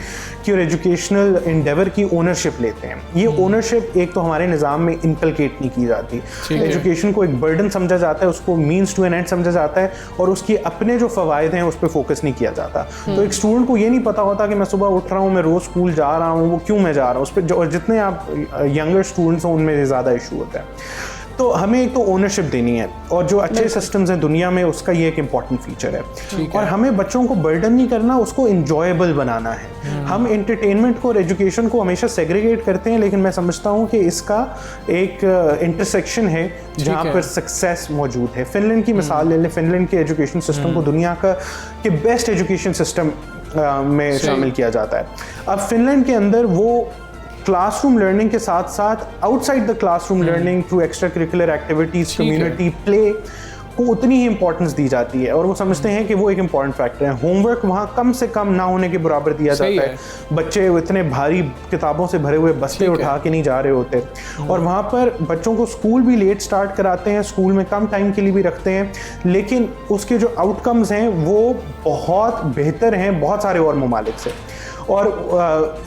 की और एजुकेशनल एंडेवर की ओनरशिप लेते हैं। ये ओनरशिप एक तो हमारे निज़ाम में इनकलकेट नहीं की जाती। एजुकेशन को एक बर्डन समझा जाता है, उसको मीन्स टू एन एंड समझा जाता है, और उसके अपने जो फ़वाइद हैं उस पर फोकस नहीं किया जाता। तो एक स्टूडेंट को ये नहीं पता होता कि मैं सुबह उठ रहा हूँ, मैं रोज़ स्कूल जा रहा हूँ, वो क्यों मैं जा रहा हूँ, उस पर जितने आप यंगर स्टूडेंट्स हैं उनमें ज़्यादा इशू होता है। तो हमें एक तो ओनरशिप देनी है, और जो अच्छे सिस्टम्स हैं दुनिया में उसका ये एक इम्पॉर्टेंट फीचर है। और हमें बच्चों को बर्डन नहीं करना, उसको इंजॉयबल बनाना है। हम एंटरटेनमेंट को और एजुकेशन को हमेशा सेग्रीगेट करते हैं, लेकिन मैं समझता हूँ कि इसका एक इंटरसेक्शन है जहाँ पर सक्सेस मौजूद है। फिनलैंड की मिसाल ले लें, फिनलैंड के एजुकेशन सिस्टम को दुनिया के बेस्ट एजुकेशन सिस्टम में शामिल किया जाता है। अब फिनलैंड के अंदर वो क्लासरूम लर्निंग के साथ साथ outside the classroom learning through extra curricular activities, community play को उतनी ही इंपॉर्टेंस दी जाती है, और वो समझते हैं कि वो एक इम्पॉर्टेंट फैक्टर है। होमवर्क वहाँ कम से कम ना होने के बराबर दिया जाता है। बच्चे इतने भारी किताबों से भरे हुए बस्ते उठा के नहीं जा रहे होते, और वहाँ पर बच्चों को स्कूल भी लेट स्टार्ट कराते हैं, स्कूल में कम टाइम के लिए भी रखते हैं, लेकिन उसके जो आउटकम्स हैं वो बहुत बेहतर हैं बहुत सारे और ममालिक से। और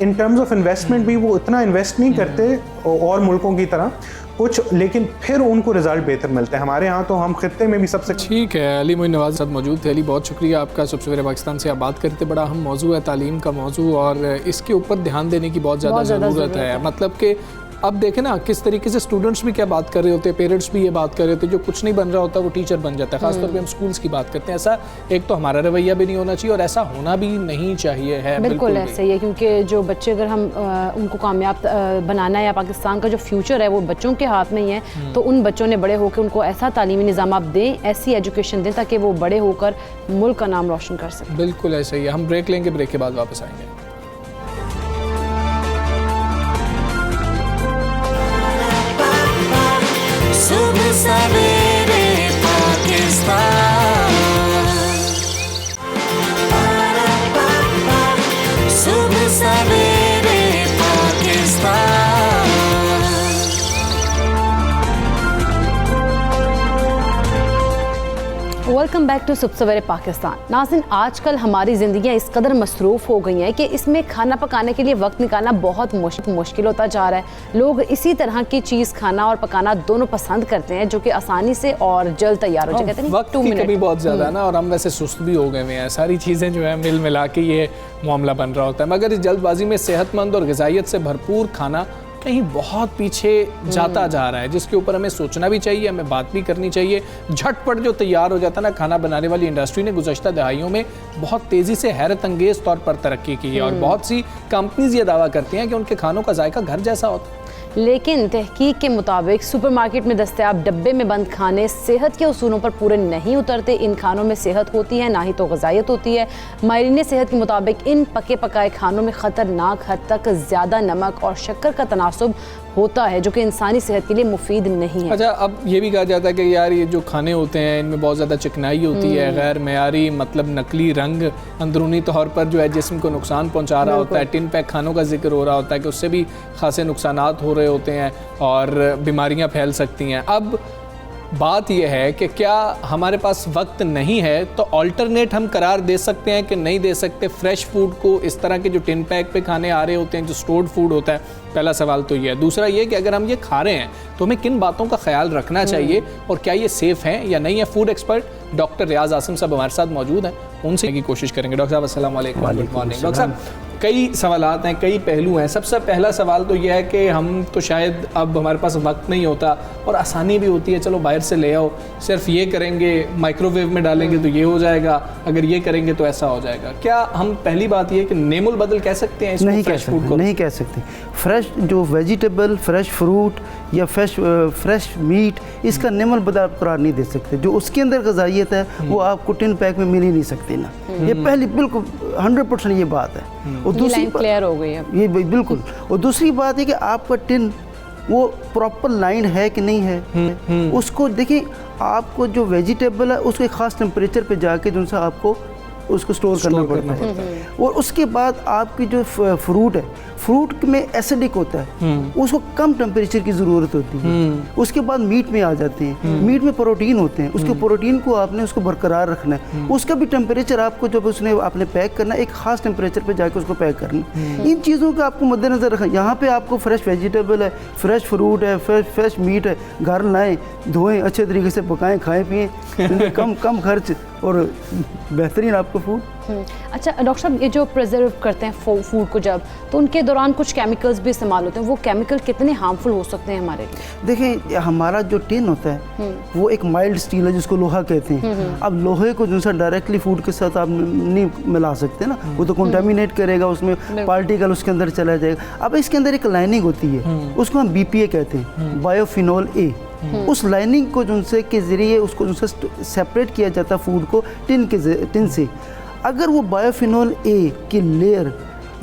इन टर्म्स ऑफ इन्वेस्टमेंट भी वो इतना इन्वेस्ट नहीं करते और मुल्कों की तरह कुछ, लेकिन फिर उनको रिजल्ट बेहतर मिलते हैं। हमारे यहाँ तो हम खित्ते में भी सबसे ठीक है। अली मोइन नवाज साहब मौजूद थे। अली, बहुत शुक्रिया आपका। सबसे पहले पाकिस्तान से आप बात करते, बड़ा अहम मौजू है तालीम का मौजू, और इसके ऊपर ध्यान देने की बहुत ज़्यादा ज़रूरत है। मतलब कि अब देखें ना किस तरीके से स्टूडेंट्स भी क्या बात कर रहे होते हैं, पेरेंट्स भी ये बात कर रहे होते हैं, जो कुछ नहीं बन रहा होता वो टीचर बन जाता है। खासतौर पे हम स्कूल्स की बात करते हैं। ऐसा एक तो हमारा रवैया भी नहीं होना चाहिए, और ऐसा होना भी नहीं चाहिए है। बिल्कुल ऐसा ही है, क्योंकि जो बच्चे, अगर हम उनको कामयाब बनाना है, या पाकिस्तान का जो फ्यूचर है वो बच्चों के हाथ में ही है, तो उन बच्चों ने बड़े होकर उनको ऐसा तालीमी निज़ाम आप दें, ऐसी एजुकेशन दें ताकि वो बड़े होकर मुल्क का नाम रोशन कर सकें। बिल्कुल ऐसा ही है। हम ब्रेक लेंगे, ब्रेक के बाद वापस आएंगे। सुबह सवेरे पाकिस्तान, सुबह सवेरे पाकिस्तान। वेलकम बैक टू सुबह सवेरे पाकिस्तान। नाज़रीन, आजकल हमारी ज़िंदगियाँ इस कदर मसरूफ़ हो गई हैं कि इसमें खाना पकाने के लिए वक्त निकालना बहुत मुश्किल होता जा रहा है। लोग इसी तरह की चीज़ खाना और पकाना दोनों पसंद करते हैं, जो कि आसानी से और जल्द तैयार हो जाए। कहते हैं वक्त की कमी बहुत ज़्यादा है ना, और हम वैसे सुस्त भी हो गए हैं। सारी चीज़ें जो है मिल मिला के ये मामला बन रहा होता है, मगर इस जल्दबाजी में सेहतमंद और ग़िज़ाइयत से भरपूर खाना कहीं बहुत पीछे जाता जा रहा है, जिसके ऊपर हमें सोचना भी चाहिए, हमें बात भी करनी चाहिए। झटपट जो तैयार हो जाता है ना, खाना बनाने वाली इंडस्ट्री ने गुज़श्ता दहाइयों में बहुत तेज़ी से हैरत अंगेज़ तौर पर तरक्की की है और बहुत सी कंपनीज ये दावा करती हैं कि उनके खानों का जायका घर जैसा होता है। लेकिन तहकीक के मुताबिक सुपरमार्केट में दस्तयाब डब्बे में बंद खाने सेहत के उसूलों पर पूरे नहीं उतरते। इन खानों में सेहत होती है, ना ही तो ग़िज़ायत होती है। माहिरीन सेहत के मुताबिक इन पके पकाए खानों में ख़तरनाक हद तक ज़्यादा नमक और शक्कर का तनासुब होता है, जो कि इंसानी सेहत के लिए मुफीद नहीं है। अच्छा, अब ये भी कहा जाता है कि यार ये जो खाने होते हैं इनमें बहुत ज़्यादा चिकनाई होती है, गैर मयारी मतलब नकली रंग अंदरूनी तौर पर जो है जिस्म को नुकसान पहुंचा रहा होता है। टिन पैक खानों का जिक्र हो रहा होता है कि उससे भी खासे नुकसानात हो रहे होते हैं और बीमारियां फैल सकती हैं। अब बात यह है कि क्या हमारे पास वक्त नहीं है तो अल्टरनेट हम करार दे सकते हैं कि नहीं दे सकते फ्रेश फूड को, इस तरह के जो टिन पैक पे खाने आ रहे होते हैं, जो स्टोर्ड फूड होता है। पहला सवाल तो ये है। दूसरा ये कि अगर हम ये खा रहे हैं तो हमें किन बातों का ख्याल रखना चाहिए और क्या ये सेफ़ है या नहीं है। फूड एक्सपर्ट डॉक्टर रियाज आसिम साहब हमारे साथ मौजूद हैं, उनसे की कोशिश करेंगे। डॉक्टर साहब अस्सलाम वालेकुम। Good morning. डॉक्टर साहब, कई सवालात हैं, कई पहलू हैं। सबसे पहला सवाल तो यह है कि हम तो शायद अब हमारे पास वक्त नहीं होता और आसानी भी होती है, चलो बाहर से ले आओ, सिर्फ ये करेंगे माइक्रोवेव में डालेंगे तो ये हो जाएगा, अगर ये करेंगे तो ऐसा हो जाएगा। क्या हम पहली बात ये कि नेमुल बदल कह सकते हैं इसको, फ्रेश फूड को? नहीं कह सकते। फ्रेश जो वेजिटेबल, फ्रेश फ्रूट या फ्रेश मीट, इसका नेमुल बदल आप करार नहीं दे सकते। जो उसके अंदर ग़िज़ाइयत है वो आपको टिन पैक में मिल ही नहीं सकती ना। ये पहली बिल्कुल 100% ये बात है। और दूसरी क्लियर हो गई है ये बिल्कुल। और दूसरी बात है कि आपका टिन वो प्रॉपर लाइन है कि नहीं है। उसको देखिए, आपको जो वेजिटेबल है उसको एक ख़ास टेम्परेचर पे जाके जो सा आपको उसको स्टोर करना पड़ता है। और उसके बाद आपकी जो फ्रूट है, फ्रूट में एसिडिक होता है, उसको कम टेम्परेचर की ज़रूरत होती है। उसके बाद मीट में आ जाते हैं। मीट में प्रोटीन होते हैं, उसके प्रोटीन को आपने उसको बरकरार रखना है। उसका भी टेम्परेचर आपको जब उसने आपने पैक करना है, एक ख़ास टेम्परेचर पे जाके उसको पैक करना। इन चीज़ों का आपको मद्देनज़र रखना। यहाँ पे आपको फ्रेश वेजिटेबल है, फ्रेश फ्रूट है, फ्रेश मीट है, घर लाएँ, धोएँ, अच्छे तरीके से पकाएँ, खाएँ पिएँ, कम खर्च और बेहतरीन आपको फूड। अच्छा डॉक्टर साहब, ये जो प्रिजर्व करते हैं फूड को जब, तो उनके दौरान कुछ केमिकल्स भी इस्तेमाल होते हैं, वो केमिकल कितने हार्मफुल हो सकते हैं हमारे लिए? देखें, हमारा जो टिन होता है वो एक माइल्ड स्टील है जिसको लोहा कहते हैं। अब लोहे को जो सा डायरेक्टली फूड के साथ आप नहीं मिला सकते ना, वो तो कंटामिनेट करेगा, उसमें पार्टिकल उसके अंदर चला जाएगा। अब इसके अंदर एक लाइनिंग होती है, उसको हम BPA कहते हैं, बायोफिनॉल A। उस लाइनिंग को जो के ज़रिए उसको जो सेपरेट किया जाता है फूड को टिन से। अगर वो बायोफिनॉल A की लेयर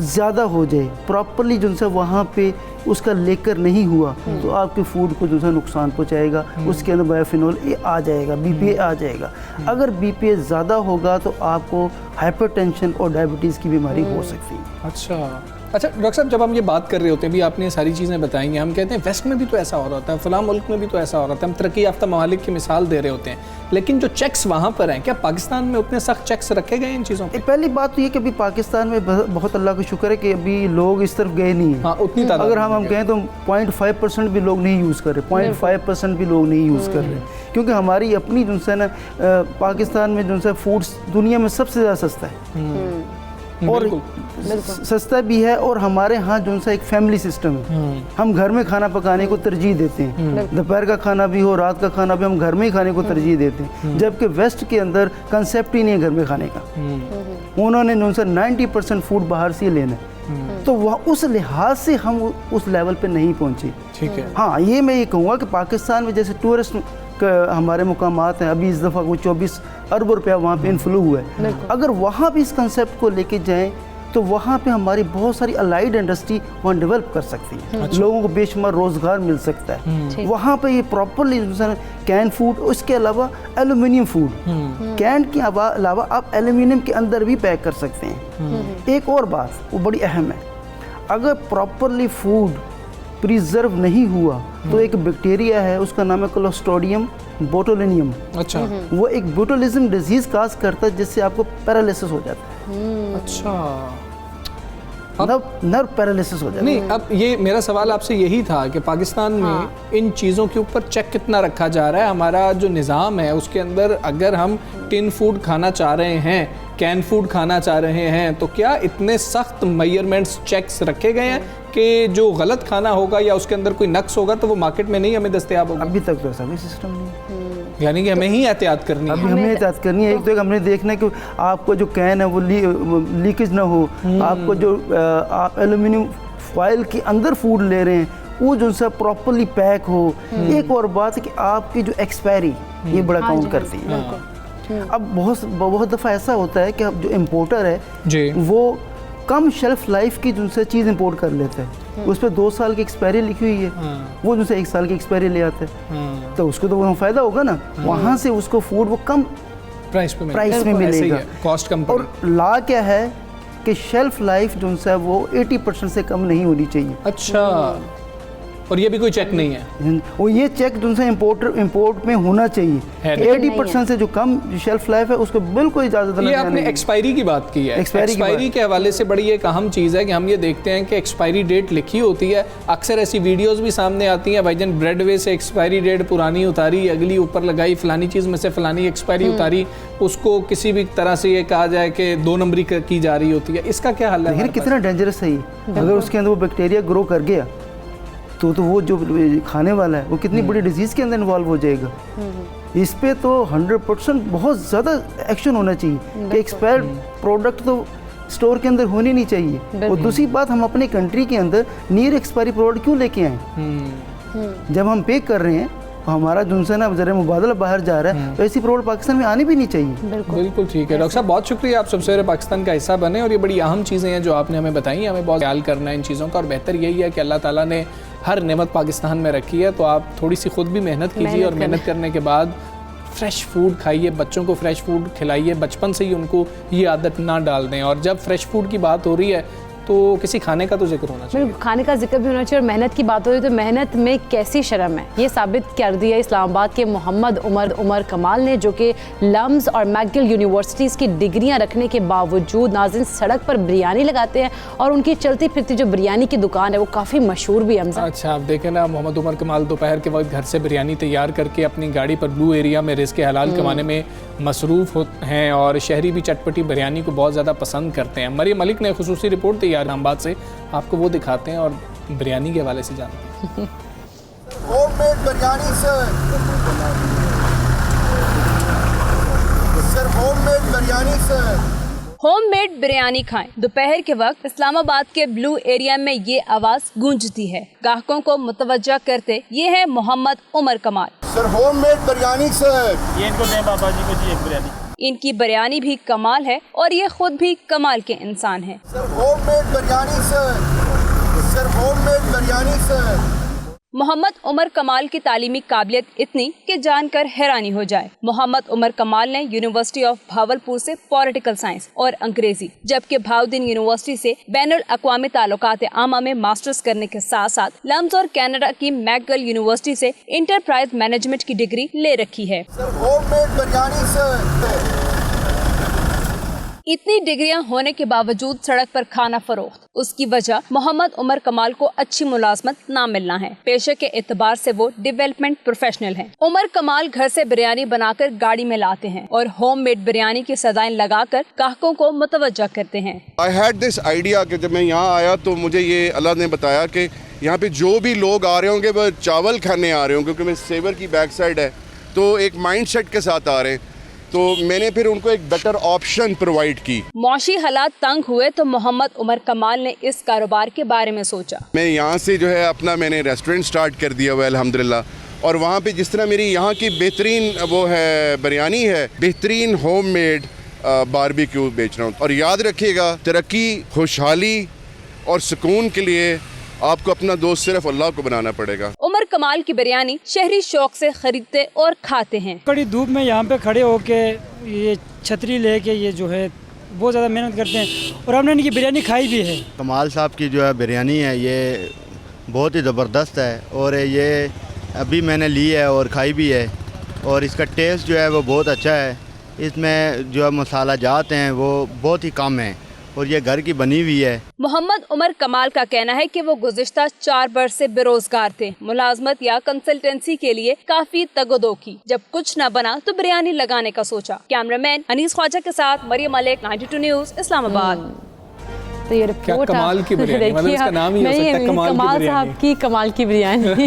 ज़्यादा हो जाए, प्रॉपरली जो सा वहाँ पे उसका लेकर नहीं हुआ, तो आपके फूड को जो सा नुकसान पहुँचाएगा। उसके अंदर बायोफिनॉल A आ जाएगा, BPA आ जाएगा। अगर BPA ज़्यादा होगा तो आपको हाइपरटेंशन और डायबिटीज़ की बीमारी हो सकती है। अच्छा डॉक्टर साहब, जब हम ये बात कर रहे होते हैं, भी आपने ये सारी चीज़ें बताई हैं, हम कहते हैं वेस्ट में भी तो ऐसा हो रहा होता है, फ़लाँ मुल्क में भी तो ऐसा हो रहा था, हम तरक्की याफ्ता ममालिक की मिसाल दे रहे होते हैं, लेकिन जो चेक्स वहाँ पर हैं, क्या पाकिस्तान में उतने सख्त चेक्स रखे गए इन चीज़ों पे? पहली बात तो ये कि अभी पाकिस्तान में बहुत अल्लाह का शुक्र है कि अभी लोग इस तरफ गए नहीं हैं। हाँ, उतनी तादाद अगर हम कहें तो 0.5% भी लोग नहीं यूज़ कर रहे, 0.5% भी लोग नहीं यूज़ कर रहे, क्योंकि हमारी अपनी जो है ना, पाकिस्तान में जो है फूड्स दुनिया में सबसे ज़्यादा सस्ता है और सस्ता भी है। और हमारे यहाँ जो सा एक फैमिली सिस्टम है, हम घर में खाना पकाने को तरजीह देते हैं। दोपहर का खाना भी हो, रात का खाना भी हम घर में ही खाने को तरजीह देते हैं, जबकि वेस्ट के अंदर कंसेप्ट ही नहीं है घर में खाने का। उन्होंने जो सा 90% फूड बाहर से लेना है, तो वह उस लिहाज से हम उस लेवल पे नहीं पहुँचे। ठीक है। हाँ, ये मैं ये कहूँगा कि पाकिस्तान में जैसे टूरिस्ट हमारे मुकामात हैं, अभी इस दफ़ा को 24 अरब रुपया वहाँ पे इन्फ्लो हुआ है। अगर वहाँ भी इस कंसेप्ट को लेके जाएं तो वहाँ पे हमारी बहुत सारी अलाइड इंडस्ट्री वहाँ डेवलप कर सकती है। लोगों को बेशुमार रोज़गार मिल सकता है वहाँ पे। ये प्रॉपरली कैन फूड, उसके अलावा एलुमिनियम फूड, कैन के अलावा आप एलुमिनियम के अंदर भी पैक कर सकते हैं। एक और बात वो बड़ी अहम है, अगर प्रॉपरली फूड प्रिजर्व नहीं हुआ तो एक बैक्टीरिया है, उसका नाम है क्लोस्ट्रीडियम बोटुलिनियम। अच्छा। वो एक बोटुलिज्म डिजीज़ काज करता है जिससे आपको पैरालिसिस हो जाता है। अच्छा, नर्व पैरालिसिस हो जाता है। नहीं, अब ये मेरा सवाल आपसे यही था कि पाकिस्तान में इन चीज़ों के ऊपर चेक कितना रखा जा रहा है। हमारा जो निज़ाम है उसके अंदर अगर हम टिन फूड खाना चाह रहे हैं, कैन फूड खाना चाह रहे हैं, तो क्या इतने सख्त मेजरमेंट्स चेक्स रखे गए हैं कि जो गलत खाना होगा या उसके अंदर कोई नक्स होगा तो वो मार्केट में नहीं हमें दस्तयाब होगा? अभी तक तो ऐसा कोई सिस्टम नहीं है। यानी कि हमें ही एहतियात करनी है। अभी हमें एहतियात करनी है। एक तो हमने देखना है कि आपको जो कैन है वो लीकेज ना हो, आपको जो एल्यूमिनियम फॉइल के अंदर फूड ले रहे हैं वो जो सा प्रॉपरली पैक हो। एक और बात है कि आपकी जो एक्सपायरी ये बड़ा काउंट करती है। अब बहुत दफ़ा ऐसा होता है कि अब जो इम्पोर्टर है जी वो कम शेल्फ लाइफ की जो चीज़ इंपोर्ट कर लेता है, उस पर 2 साल की एक्सपायरी लिखी हुई है, वो जो 1 साल की एक्सपायरी ले आते हैं, तो उसको तो फ़ायदा होगा ना, वहाँ से उसको फूड वो कम प्राइस में मिलेगा, कॉस्ट कम। और ला क्या है कि शेल्फ लाइफ जो है वो 80% से कम नहीं होनी चाहिए। अच्छा, और ये भी कोई चेक नहीं है? वो ये चेक जो है इंपोर्ट में होना चाहिए। 80% से जो कम शेल्फ लाइफ है उसको बिल्कुल इजाज़त नहीं है। आपने एक्सपायरी की बात की है। एक्सपायरी के हवाले से बड़ी एक अहम चीज़ है कि हम ये देखते हैं कि एक्सपायरी डेट लिखी होती है। अक्सर ऐसी वीडियोस भी सामने आती हैं, भाईजान ब्रेड वे से एक्सपायरी डेट पुरानी उतारी, अगली ऊपर लगाई, फलानी चीज़ में से फलानी एक्सपायरी उतारी, उसको किसी भी तरह से ये कहा जाए कि 2 नंबरी की जा रही होती है। इसका क्या हल है? कितना डेंजरस है ये। अगर उसके अंदर वो बैक्टीरिया ग्रो कर गया तो वो जो खाने वाला है वो कितनी बड़ी डिजीज़ के अंदर इन्वॉल्व हो जाएगा। इस पे तो 100% बहुत ज़्यादा एक्शन होना चाहिए कि एक्सपायर्ड प्रोडक्ट तो स्टोर के अंदर होनी नहीं चाहिए। और दूसरी बात, हम अपने कंट्री के अंदर नियर एक्सपायरी प्रोडक्ट क्यों लेके आए? जब हम पे कर रहे हैं हमारा जो ना ज़रा मुबादला बाहर जा रहा है, तो ऐसी प्रोडक्ट पाकिस्तान में आनी भी नहीं चाहिए। बिल्कुल ठीक है डॉक्टर साहब, बहुत शुक्रिया, आप सबसे पाकिस्तान का हिस्सा बने और ये बड़ी अहम चीज़ें हैं जो आपने हमें बताई। हमें बहुत ख्याल करना है इन चीज़ों का, और बेहतर यही है कि अल्लाह ताला ने हर नेमत पाकिस्तान में रखी है, तो आप थोड़ी सी खुद भी मेहनत कीजिए और मेहनत करने के बाद फ्रेश फूड खाइए, बच्चों को फ्रेश फूड खिलाइए, बचपन से ही उनको ये आदत ना डाल दें। और जब फ्रेश फूड की बात हो रही है तो किसी खाने का तो जिक्र होना चाहिए, खाने का जिक्र भी होना चाहिए। और मेहनत की बात हो रही है तो मेहनत में कैसी शर्म है, ये साबित कर दिया इस्लामाबाद के मोहम्मद उमर कमाल ने, जो कि लम्स और मैकगिल यूनिवर्सिटीज़ की डिग्रियां रखने के बावजूद नाज़रीन सड़क पर बिरयानी लगाते हैं, और उनकी चलती फिरती जो बिरयानी की दुकान है वो काफ़ी मशहूर भी है। अच्छा, आप देखें ना, मोहम्मद उमर कमाल दोपहर के वक्त घर से बिरयानी तैयार करके अपनी गाड़ी पर ब्लू एरिया में रिज़्क़ हलाल कमाने में मसरूफ़ हैं, और शहरी भी चटपटी बिरयानी को बहुत ज़्यादा पसंद करते हैं। मरियम मलिक ने खुसूसी रिपोर्ट तैयार इस्लामाबाद से, आपको वो दिखाते हैं और बिरयानी के हवाले से जानते हैं। Homemade biryani sir, homemade biryani sir. Homemade biryani खाएं। दोपहर के वक्त इस्लामाबाद के ब्लू एरिया में ये आवाज गूंजती है। ग्राहकों को मुतवज्जा करते ये है मोहम्मद उमर कमाल। Sir homemade biryani sir. ये इनको दें बाबा जी को जी एक बिरयानी। इनकी बिरयानी भी कमाल है और ये खुद भी कमाल के इंसान हैं। Sir homemade biryani sir, sir homemade biryani sir. Mohammad Umar Kamal की तालीमी काबिलियत इतनी कि जानकर हैरानी हो जाए। मोहम्मद उमर कमाल ने यूनिवर्सिटी ऑफ भावलपुर से पॉलिटिकल साइंस और अंग्रेजी, जबकि भाउद्दीन यूनिवर्सिटी से बैनुल अक़वामी ताल्लुकात आमा में मास्टर्स करने के साथ साथ लम्स और कनाडा की मैकगिल यूनिवर्सिटी से इंटरप्राइज मैनेजमेंट की डिग्री ले रखी है। Sir homemade biryani sir. इतनी डिग्रियां होने के बावजूद सड़क पर खाना फरोख्त, उसकी वजह मोहम्मद उमर कमाल को अच्छी मुलाजमत ना मिलना है। पेशे के एतबार से वो डेवलपमेंट प्रोफेशनल हैं। उमर कमाल घर से बिरयानी बनाकर गाड़ी में लाते हैं और होममेड बिरयानी की सदाएं लगाकर ग्राहकों को मुतवज्जा करते हैं। आई हैड दिस आइडिया कि जब मैं यहाँ आया तो मुझे ये अल्लाह ने बताया कि यहाँ पे जो भी लोग आ रहे होंगे वो चावल खाने आ रहे होंगे, क्योंकि मैं सेवर की बैक साइड है, तो एक माइंड सेट के साथ आ रहे हैं, तो मैंने फिर उनको एक बेटर ऑप्शन प्रोवाइड की। मौशी हालात तंग हुए तो मोहम्मद उमर कमाल ने इस कारोबार के बारे में सोचा। मैं यहाँ से जो है अपना मैंने रेस्टोरेंट स्टार्ट कर दिया हुआ है अल्हम्दुलिल्लाह, और वहाँ पे जिस तरह मेरी यहाँ की बेहतरीन वो है बिरयानी है, बेहतरीन होममेड बारबेक्यू बेच रहा हूँ। और याद रखिएगा, तरक्की, खुशहाली और सुकून के लिए आपको अपना दोस्त सिर्फ अल्लाह को बनाना पड़ेगा। उमर कमाल की बिरयानी शहरी शौक से खरीदते और खाते हैं। कड़ी धूप में यहाँ पे खड़े होके ये छतरी लेके ये जो है बहुत ज़्यादा मेहनत करते हैं, और हमने इनकी बिरयानी खाई भी है। कमाल साहब की जो है बिरयानी है ये बहुत ही ज़बरदस्त है, और ये अभी मैंने ली है और खाई भी है, और इसका टेस्ट जो है वो बहुत अच्छा है। इसमें जो मसाला जात हैं वो बहुत ही कम है, और ये घर की बनी हुई है। मोहम्मद उमर कमाल का कहना है कि वो गुज़िश्ता 4 वर्ष से बेरोजगार थे। मुलाजमत या कंसल्टेंसी के लिए काफी तगदो की, जब कुछ न बना तो बिरयानी लगाने का सोचा। कैमरामैन अनीस ख्वाजा के साथ मरियम मलिक, 92 न्यूज़, इस्लामाबाद। तो ये क्या रिपोर्ट कमाल की बिरयानी, मतलब इसका नाम ही हो सकता है कमाल साहब की कमाल की बिरयानी।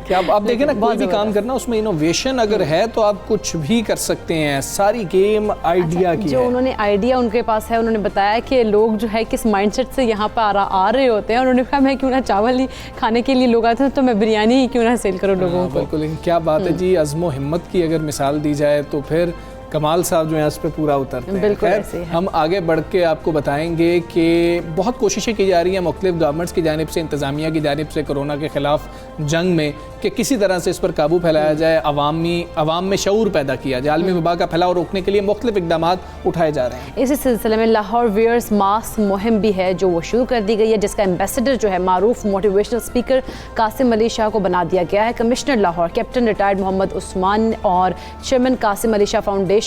क्या आप देखें ना, कोई भी काम करना उसमें इनोवेशन अगर है तो आप कुछ भी कर सकते हैं। सारी गेम आइडिया की जो है। उन्होंने आइडिया उनके पास है, उन्होंने बताया कि लोग जो है किस माइंडसेट से यहाँ पर आ रहे होते हैं। उन्होंने कहा मैं क्यों ना चावल ही खाने के लिए लोग आते हैं तो मैं बिरयानी ही क्यों ना सेल करूँ लोगों को। बिल्कुल, लेकिन क्या बात है जी, अज़्म व हिम्मत की अगर मिसाल दी जाए तो फिर कमाल साहब जो है उस पर पूरा उतरते हैं। बिल्कुल खैर, ऐसे ही है। हम आगे बढ़ के आपको बताएंगे कि बहुत कोशिशें की जा रही हैं मुख्तलिफ गवर्नमेंट्स की जानिब से, इंतज़ामिया की जानिब से कोरोना के ख़िलाफ़ जंग में, कि किसी तरह से इस पर काबू फैलाया जाए, अवाम में शऊर पैदा किया जाए। आलमी वबा का फैलाव रोकने के लिए मुख्तलिफ इक़दाम उठाए जा रहे हैं। इसी सिलसिले में लाहौर वियर्स मास्क मुहिम भी है जो वो शुरू कर दी गई है, जिसका एम्बेसडर जो है मारूफ मोटिवेशनल स्पीकर कासिम अली शाह को बना दिया गया है। Commissioner Lahore captain retired Mohammad Usman और चेयरमैन कासिम अली शाह फाउंडेशन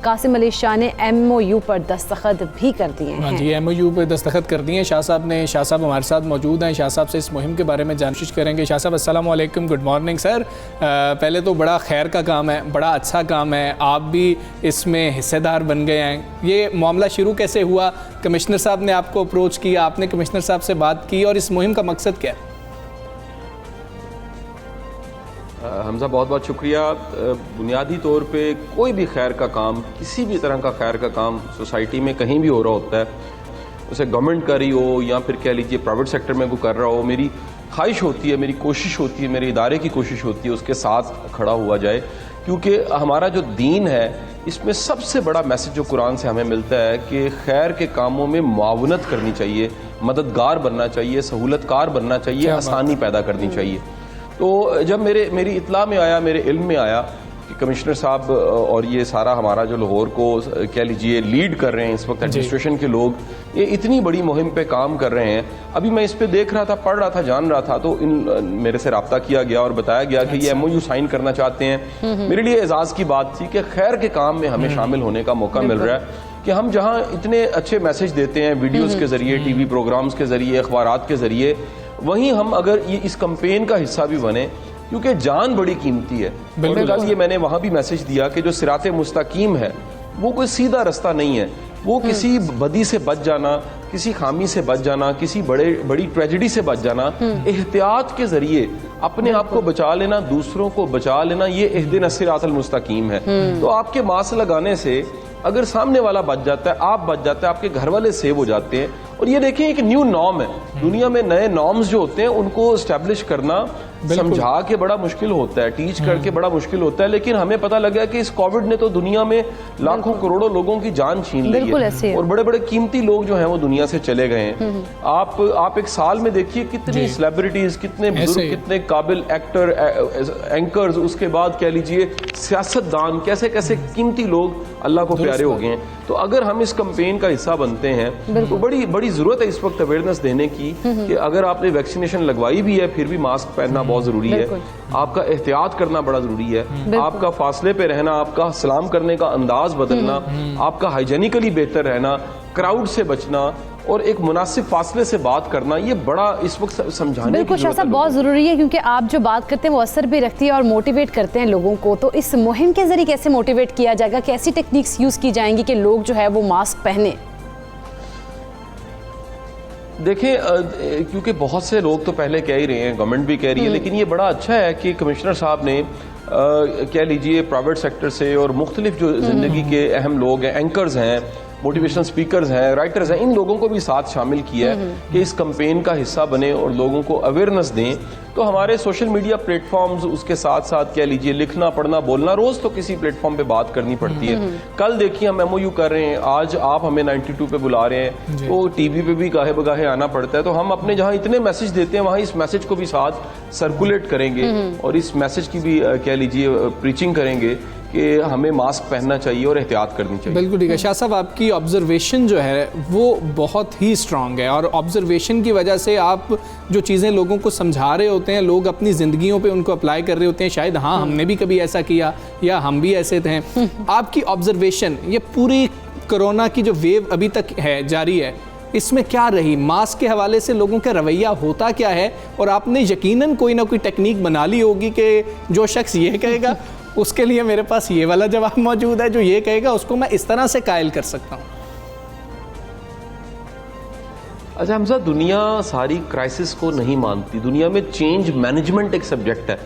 कासिम अली शाह ने MOU पर दस्तखत भी कर दिए हैं। हाँ जी, MOU पर दस्तखत कर दिए हैं शाह साहब ने। शाह साहब हमारे साथ मौजूद हैं। शाह साहब से इस मुहिम के बारे में जानकारी करेंगे। शाह साहब अस्सलाम वालेकुम, गुड मॉर्निंग सर। पहले तो बड़ा खैर का काम है, बड़ा अच्छा काम है, आप भी इसमें हिस्सेदार बन गए हैं। ये मामला शुरू कैसे हुआ? कमिश्नर साहब ने आपको अप्रोच किया, आपने कमिश्नर साहब से बात की, और इस मुहिम का मकसद क्या है? हमजा बहुत बहुत शुक्रिया। बुनियादी तौर पे कोई भी खैर का काम, किसी भी तरह का खैर का काम सोसाइटी में कहीं भी हो रहा होता है, उसे गवर्नमेंट कर रही हो या फिर कह लीजिए प्राइवेट सेक्टर में कोई कर रहा हो, मेरी ख्वाहिश होती है, मेरी कोशिश होती है, मेरे इदारे की कोशिश होती है उसके साथ खड़ा हुआ जाए। क्योंकि हमारा जो दीन है इसमें सबसे बड़ा मैसेज जो कुरान से हमें मिलता है कि खैर के कामों में मुआवनत करनी चाहिए, मददगार बनना चाहिए, सहूलतकार बनना चाहिए, आसानी पैदा करनी चाहिए। तो जब मेरी इत्ला में आया, मेरे इल्म में आया कि कमिश्नर साहब और ये सारा हमारा जो लाहौर को कह लीजिए लीड कर रहे हैं इस वक्त एडमिनिस्ट्रेशन के लोग, ये इतनी बड़ी मुहिम पे काम कर रहे हैं। अभी मैं इस पे देख रहा था, पढ़ रहा था, जान रहा था, तो मेरे से रब्ता किया गया और बताया गया कि ये MOU साइन करना चाहते हैं। मेरे लिए एजाज़ की बात थी कि खैर के काम में हमें शामिल होने का मौका मिल रहा है कि हम जहाँ इतने अच्छे मैसेज देते हैं वीडियोज़ के ज़रिए, TV प्रोग्राम्स के ज़रिए, अखबारात के ज़रिए, वहीं हम अगर ये इस कैंपेन का हिस्सा भी बने, क्योंकि जान बड़ी कीमती है। और कल ये मैंने वहाँ भी मैसेज दिया कि जो सिराते मुस्तकीम है वो कोई सीधा रास्ता नहीं है, वो किसी बदी से बच जाना, किसी खामी से बच जाना, किसी बड़ी ट्रेजेडी से बच जाना, एहतियात के जरिए अपने आप को बचा लेना, दूसरों को बचा लेना, ये इहदिना सिरातल मुस्तकीम है। तो आपके मास्क लगाने से अगर सामने वाला बच जाता है, आप बच जाते हैं, आपके घर वाले सेव हो जाते हैं। और ये देखें एक न्यू नॉर्म है, दुनिया में नए नॉर्म्स जो होते हैं उनको एस्टेब्लिश करना समझा के बड़ा मुश्किल होता है, टीच करके बड़ा मुश्किल होता है। लेकिन हमें पता लगा कि इस कोविड ने तो दुनिया में लाखों करोड़ों लोगों की जान छीन ली है और बड़े बड़े कीमती लोग जो हैं वो दुनिया से चले गए हैं। आप एक साल में देखिए कितनी सेलिब्रिटीज, कितने बुजुर्ग, कितने काबिल एक्टर, एंकर्स, उसके बाद कह लीजिए सियासतदान, कैसे कैसे कीमती लोग अल्लाह को प्यारे हो गए हैं। तो अगर हम इस कैंपेन का हिस्सा बनते हैं तो बड़ी जरूरत है इस वक्त अवेयरनेस देने की कि अगर आपने वैक्सीनेशन लगवाई भी है फिर भी मास्क पहनना बहुत जरूरी है, आपका एहतियात करना बड़ा जरूरी है, आपका फासले पे रहना, आपका सलाम करने का अंदाज बदलना, आपका हाइजेनिकली बेहतर रहना, क्राउड से बचना और एक मुनासिब फासले से बात करना, ये बड़ा इस वक्त समझाने बिल्कुल शाह साहब बहुत ज़रूरी है, क्योंकि आप जो बात करते हैं वो असर भी रखती है और मोटिवेट करते हैं लोगों को। तो इस मुहिम के जरिए कैसे मोटिवेट किया जाएगा, कैसी टेक्निक्स यूज़ की जाएंगी कि लोग जो है वो मास्क पहने? देखिए, क्योंकि बहुत से लोग तो पहले कह ही रहे हैं, गवर्नमेंट भी कह रही है, लेकिन ये बड़ा अच्छा है कि कमिश्नर साहब ने कह लीजिए प्राइवेट सेक्टर से और मुख्तलिफ जो ज़िंदगी के अहम लोग हैं, एंकर्स हैं, मोटिवेशनल स्पीकर्स हैं, राइटर्स हैं, इन लोगों को भी साथ शामिल किया है कि इस कैंपेन का हिस्सा बने और लोगों को अवेयरनेस दें। तो हमारे सोशल मीडिया प्लेटफॉर्म्स, उसके साथ साथ कह लीजिए लिखना, पढ़ना, बोलना, रोज़ तो किसी प्लेटफॉर्म पे बात करनी पड़ती है। कल देखिए हम MOU कर रहे हैं, आज आप हमें 92 पे बुला रहे हैं, तो TV पे भी गाहे बगाहे आना पड़ता है। तो हम अपने जहाँ इतने मैसेज देते हैं वहाँ इस मैसेज को भी साथ सर्कुलेट करेंगे और इस मैसेज की भी कह लीजिए प्रीचिंग करेंगे कि हमें मास्क पहनना चाहिए और एहतियात करनी चाहिए। बिल्कुल ठीक है शाह साहब, आपकी ऑब्जर्वेशन जो है वो बहुत ही स्ट्रांग है और ऑब्जर्वेशन की वजह से आप जो चीज़ें लोगों को समझा रहे होते हैं, लोग अपनी ज़िंदगियों पे उनको अप्लाई कर रहे होते हैं। शायद हाँ, हमने भी कभी ऐसा किया या हम भी ऐसे थे। आपकी ऑब्जर्वेशन ये पूरी कोरोना की जो वेव अभी तक है, जारी है, इसमें क्या रही? मास्क के हवाले से लोगों का रवैया होता क्या है? और आपने यकीनन कोई ना कोई टेक्निक बना ली होगी कि जो शख्स ये कहेगा उसके लिए मेरे पास ये वाला जवाब मौजूद है, जो ये कहेगा उसको मैं इस तरह से कायल कर सकता हूँ। अच्छा हमजा, दुनिया सारी क्राइसिस को नहीं मानती। दुनिया में चेंज मैनेजमेंट एक सब्जेक्ट है।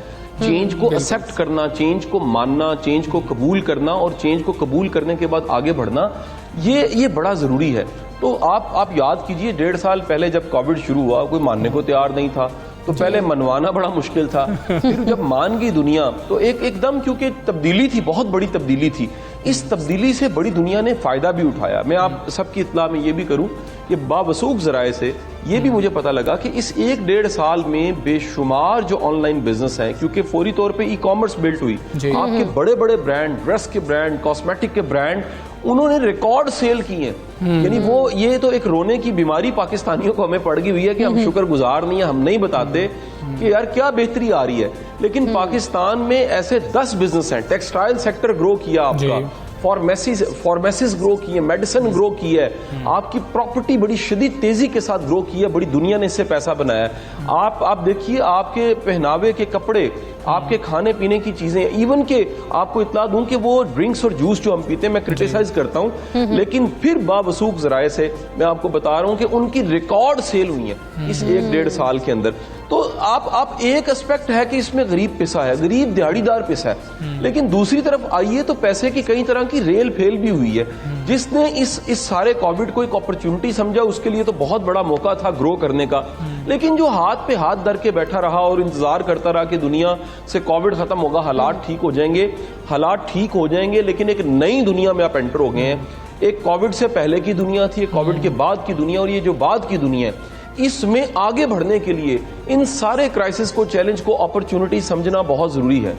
चेंज को एक्सेप्ट करना, चेंज को मानना, चेंज को कबूल करना और चेंज को कबूल करने के बाद आगे बढ़ना, ये बड़ा ज़रूरी है। तो आप याद कीजिए 1.5 साल पहले जब कोविड शुरू हुआ, कोई मानने को तैयार नहीं था, तो पहले मनवाना बड़ा मुश्किल था। फिर जब मान गई दुनिया तो एकदम, क्योंकि तब्दीली थी, बहुत बड़ी तब्दीली थी, इस तब्दीली से बड़ी दुनिया ने फ़ायदा भी उठाया। मैं आप सबकी इत्तला में ये भी करूं कि बावसूख ज़राए से ये भी मुझे पता लगा कि इस 1-1.5 साल में बेशुमार जो ऑनलाइन बिजनेस हैं, क्योंकि फौरी तौर पे ई-कॉमर्स बिल्ट हुई, आपके बड़े बड़े ब्रांड, ड्रेस के ब्रांड, कॉस्मेटिक के ब्रांड, उन्होंने रिकॉर्ड सेल की हैं। यानी वो, ये तो एक रोने की बीमारी पाकिस्तानियों को हमें पड़ गई हुई है कि हम शुक्रगुजार नहीं है, हम नहीं बताते कि यार क्या बेहतरी आ रही है। लेकिन पाकिस्तान में ऐसे 10 बिजनेस हैं। टेक्सटाइल सेक्टर ग्रो किया आपका, फार्मेसीज ग्रो की है, मेडिसिन ग्रो की है, आपकी प्रॉपर्टी बड़ी शदीद तेजी के साथ ग्रो की है, बड़ी दुनिया ने इससे पैसा बनाया है। आप देखिए, आपके पहनावे के कपड़े, आपके खाने पीने की चीजें, इवन के आपको इतला दूं कि वो ड्रिंक्स और जूस जो हम पीते हैं, मैं क्रिटिसाइज करता हूं, लेकिन फिर बावसूख जराए से मैं आपको बता रहा हूं कि उनकी रिकॉर्ड सेल हुई है इस 1-1.5 साल के अंदर। तो आप एक एस्पेक्ट है कि इसमें गरीब पिसा है, गरीब दिहाड़ीदार पिसा है, लेकिन दूसरी तरफ आइए तो पैसे की कई तरह की रेल फेल भी हुई है। जिसने इस सारे कोविड को एक अपॉर्चुनिटी समझा, उसके लिए तो बहुत बड़ा मौका था ग्रो करने का। लेकिन जो हाथ पे हाथ धर के बैठा रहा और इंतजार करता रहा कि दुनिया से कोविड खत्म होगा, हालात ठीक हो जाएंगे, हालात ठीक हो जाएंगे, लेकिन एक नई दुनिया में आप एंटर हो गए हैं। एक कोविड से पहले की दुनिया थी, एक कोविड के बाद की दुनिया, और ये जो बाद की दुनिया है, इसमें आगे बढ़ने के लिए इन सारे क्राइसिस को, चैलेंज को अपॉर्चुनिटी समझना बहुत जरूरी है।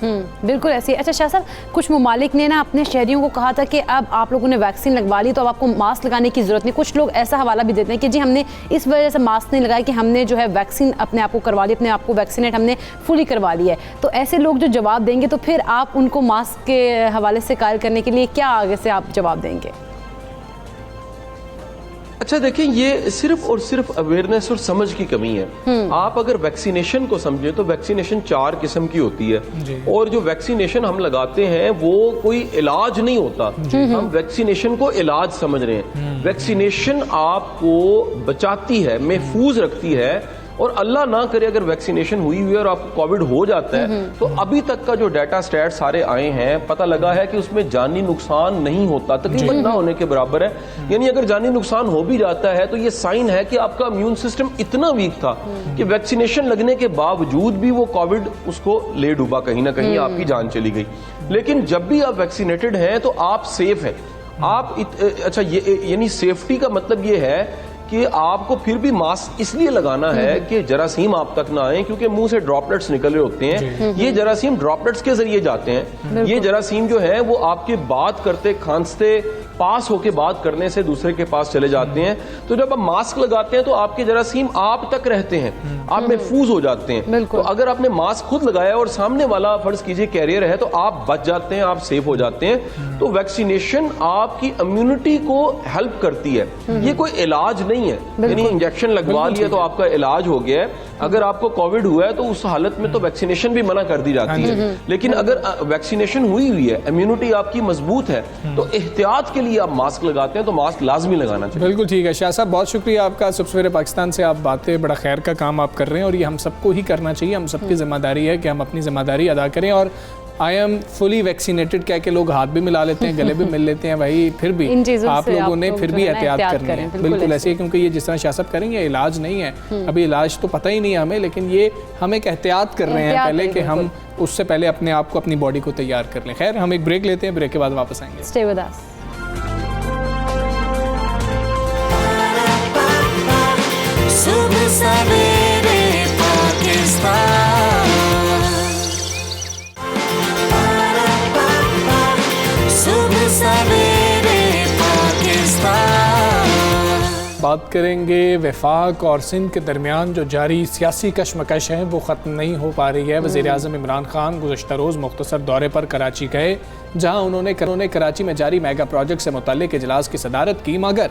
बिल्कुल ऐसे। अच्छा शाह साहब, कुछ ममालिक ने ना अपने शहरियों को कहा था कि अब आप लोगों ने वैक्सीन लगवा ली तो अब आपको मास्क लगाने की जरूरत नहीं। कुछ लोग ऐसा हवाला भी देते हैं कि जी हमने इस वजह से मास्क नहीं लगाया कि हमने जो है वैक्सीन अपने आप को करवा ली, अपने आप को वैक्सीनेट हमने फुली करवा लिया है। तो ऐसे लोग जो जवाब देंगे, तो फिर आप उनको मास्क के हवाले से कायल करने के लिए क्या आगे से आप जवाब देंगे? अच्छा देखिए, ये सिर्फ और सिर्फ अवेयरनेस और समझ की कमी है। आप अगर वैक्सीनेशन को समझें तो वैक्सीनेशन 4 किस्म की होती है, और जो वैक्सीनेशन हम लगाते हैं वो कोई इलाज नहीं होता। हम वैक्सीनेशन को इलाज समझ रहे हैं। वैक्सीनेशन आपको बचाती है, महफूज रखती है, और अल्लाह ना करे अगर वैक्सीनेशन हुई हुई है और आपको कोविड हो जाता है, तो अभी तक का जो डाटा स्टैट सारे आए हैं, पता लगा है कि उसमें जानी नुकसान नहीं होता, तकरीबन ना होने के बराबर है। यानी अगर जानी नुकसान हो भी जाता है तो ये साइन है कि आपका इम्यून सिस्टम इतना वीक था कि वैक्सीनेशन लगने के बावजूद भी वो कोविड उसको ले डूबा, कहीं ना कहीं आपकी जान चली गई। लेकिन जब भी आप वैक्सीनेटेड हैं तो आप सेफ हैं। अच्छा, ये यानी सेफ्टी का मतलब ये है कि आपको फिर भी मास्क इसलिए लगाना है कि जरासीम आप तक ना आए, क्योंकि मुंह से ड्रॉपलेट्स निकल रहे होते हैं। ये जरासीम ड्रॉपलेट्स के जरिए जाते हैं। ये जरासीम जो है वो आपके बात करते, खांसते, पास होके बात करने से दूसरे के पास चले जाते हैं। तो जब आप मास्क लगाते हैं तो आपके जरासीम आप तक रहते हैं, आप महफूज हो जाते हैं। तो अगर आपने मास्क खुद लगाया और सामने वाला फर्ज कीजिए कैरियर है, तो आप बच जाते हैं, आप सेफ हो जाते हैं। तो वैक्सीनेशन आपकी इम्यूनिटी को हेल्प करती है, ये कोई इलाज नहीं है। यानी इंजेक्शन लगवा लिया तो आपका इलाज हो गया है। अगर आपको कोविड हुआ है तो उस हालत में तो वैक्सीनेशन भी मना कर दी जाती है। लेकिन अगर वैक्सीनेशन हुई हुई है, इम्यूनिटी आपकी मजबूत है, तो एहतियात के लिए आप मास्क लगाते हैं तो मास्क लाजमी लगाना चाहिए। बिल्कुल ठीक है शाह साहब, बहुत शुक्रिया आपका। सुबह सवेरे पाकिस्तान से आप बातें, बड़ा खैर का काम आप कर रहे हैं और ये हम सबको ही करना चाहिए। हम सबकी जिम्मेदारी है कि हम अपनी जिम्मेदारी अदा करें। और आई एम फुली वैक्सीनेटेड कह के लोग हाथ भी मिला लेते हैं, गले भी मिल लेते हैं, भाई फिर भी आप लोगों ने फिर भी एहतियात करनी है। बिल्कुल ऐसे ही, क्योंकि ये जिस तरह शाह साहब करेंगे इलाज नहीं है, अभी इलाज तो पता ही नहीं है हमें, लेकिन ये हम एक एहतियात कर रहे हैं पहले कि हम उससे पहले अपने आप को, अपनी बॉडी को तैयार कर लें। खैर, हम एक ब्रेक लेते हैं, ब्रेक के बाद वापस आएंगे। Stay with us. सुबह सवेरे पाकिस्तान, सुबह सवेरे पाकिस्तान। बात करेंगे वफाक और सिंध के दरमियान जो जारी सियासी कशमकश है वो ख़त्म नहीं हो पा रही है। वज़ीर-ए-आज़म इमरान खान गुज़श्ता रोज़ मुख्तसर दौरे पर कराची गए, जहां उन्होंने कराची में जारी मेगा प्रोजेक्ट से मुताल्लिक़ इजलास की सदारत की, मगर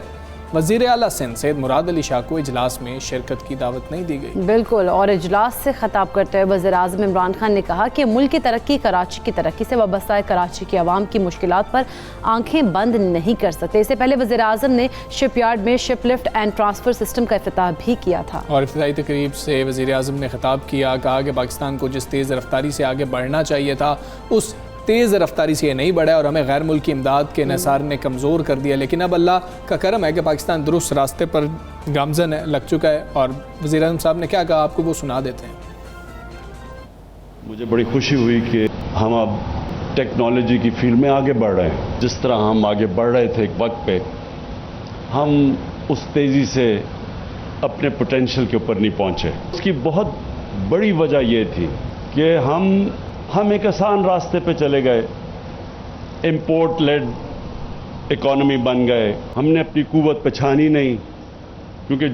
वज़ीर आला सिंध सैयद मुराद अली शाह को इजलास में शिरकत की दावत नहीं दी गई। बिल्कुल, और इजलास से खिताब करते हुए वज़ीर आज़म इमरान खान ने कहा कि मुल्क की तरक्की कराची की तरक्की से वाबस्ता है, कराची की आवाम की मुश्किलात पर आंखें बंद नहीं कर सकते। इससे पहले वज़ीर आज़म ने शिपयार्ड में ship lift and transfer system का इफ्तिताह भी किया था। और इफ्तिताई तकरीब से वज़ीर आज़म ने खिताब किया, कहा कि पाकिस्तान को जिस तेज़ रफ्तारी से आगे बढ़ना चाहिए था उस तेज़ रफ्तारी से ये नहीं बढ़ा और हमें गैर मुल्की इमदाद के निसार ने कमज़ोर कर दिया, लेकिन अब अल्लाह का करम है कि पाकिस्तान दुरुस्त रास्ते पर गामज़न है, लग चुका है। और वज़ीर आज़म साहब ने क्या कहा, आपको वो सुना देते हैं। मुझे बड़ी खुशी हुई कि हम अब टेक्नोलॉजी की फील्ड में आगे बढ़ रहे हैं। जिस तरह हम आगे बढ़ रहे थे एक वक्त पे, हम उस तेज़ी से अपने पोटेंशियल के ऊपर नहीं पहुंचे। उसकी बहुत बड़ी वजह ये थी कि हम एक आसान रास्ते पे चले गए, इंपोर्ट लेड इकॉनमी बन गए। हमने अपनी कुव्वत पहचानी नहीं, क्योंकि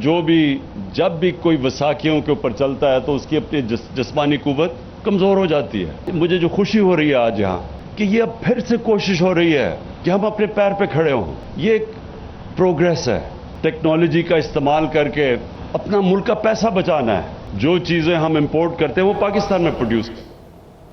जब भी कोई वसाखियों के ऊपर चलता है तो उसकी अपनी जिस्मानी कुव्वत कमज़ोर हो जाती है। मुझे जो खुशी हो रही है आज यहाँ कि ये अब फिर से कोशिश हो रही है कि हम अपने पैर पे खड़े हों। ये एक प्रोग्रेस है। टेक्नोलॉजी का इस्तेमाल करके अपना मुल्क का पैसा बचाना है। जो चीज़ें हम इंपोर्ट करते हैं वो पाकिस्तान में प्रोड्यूस।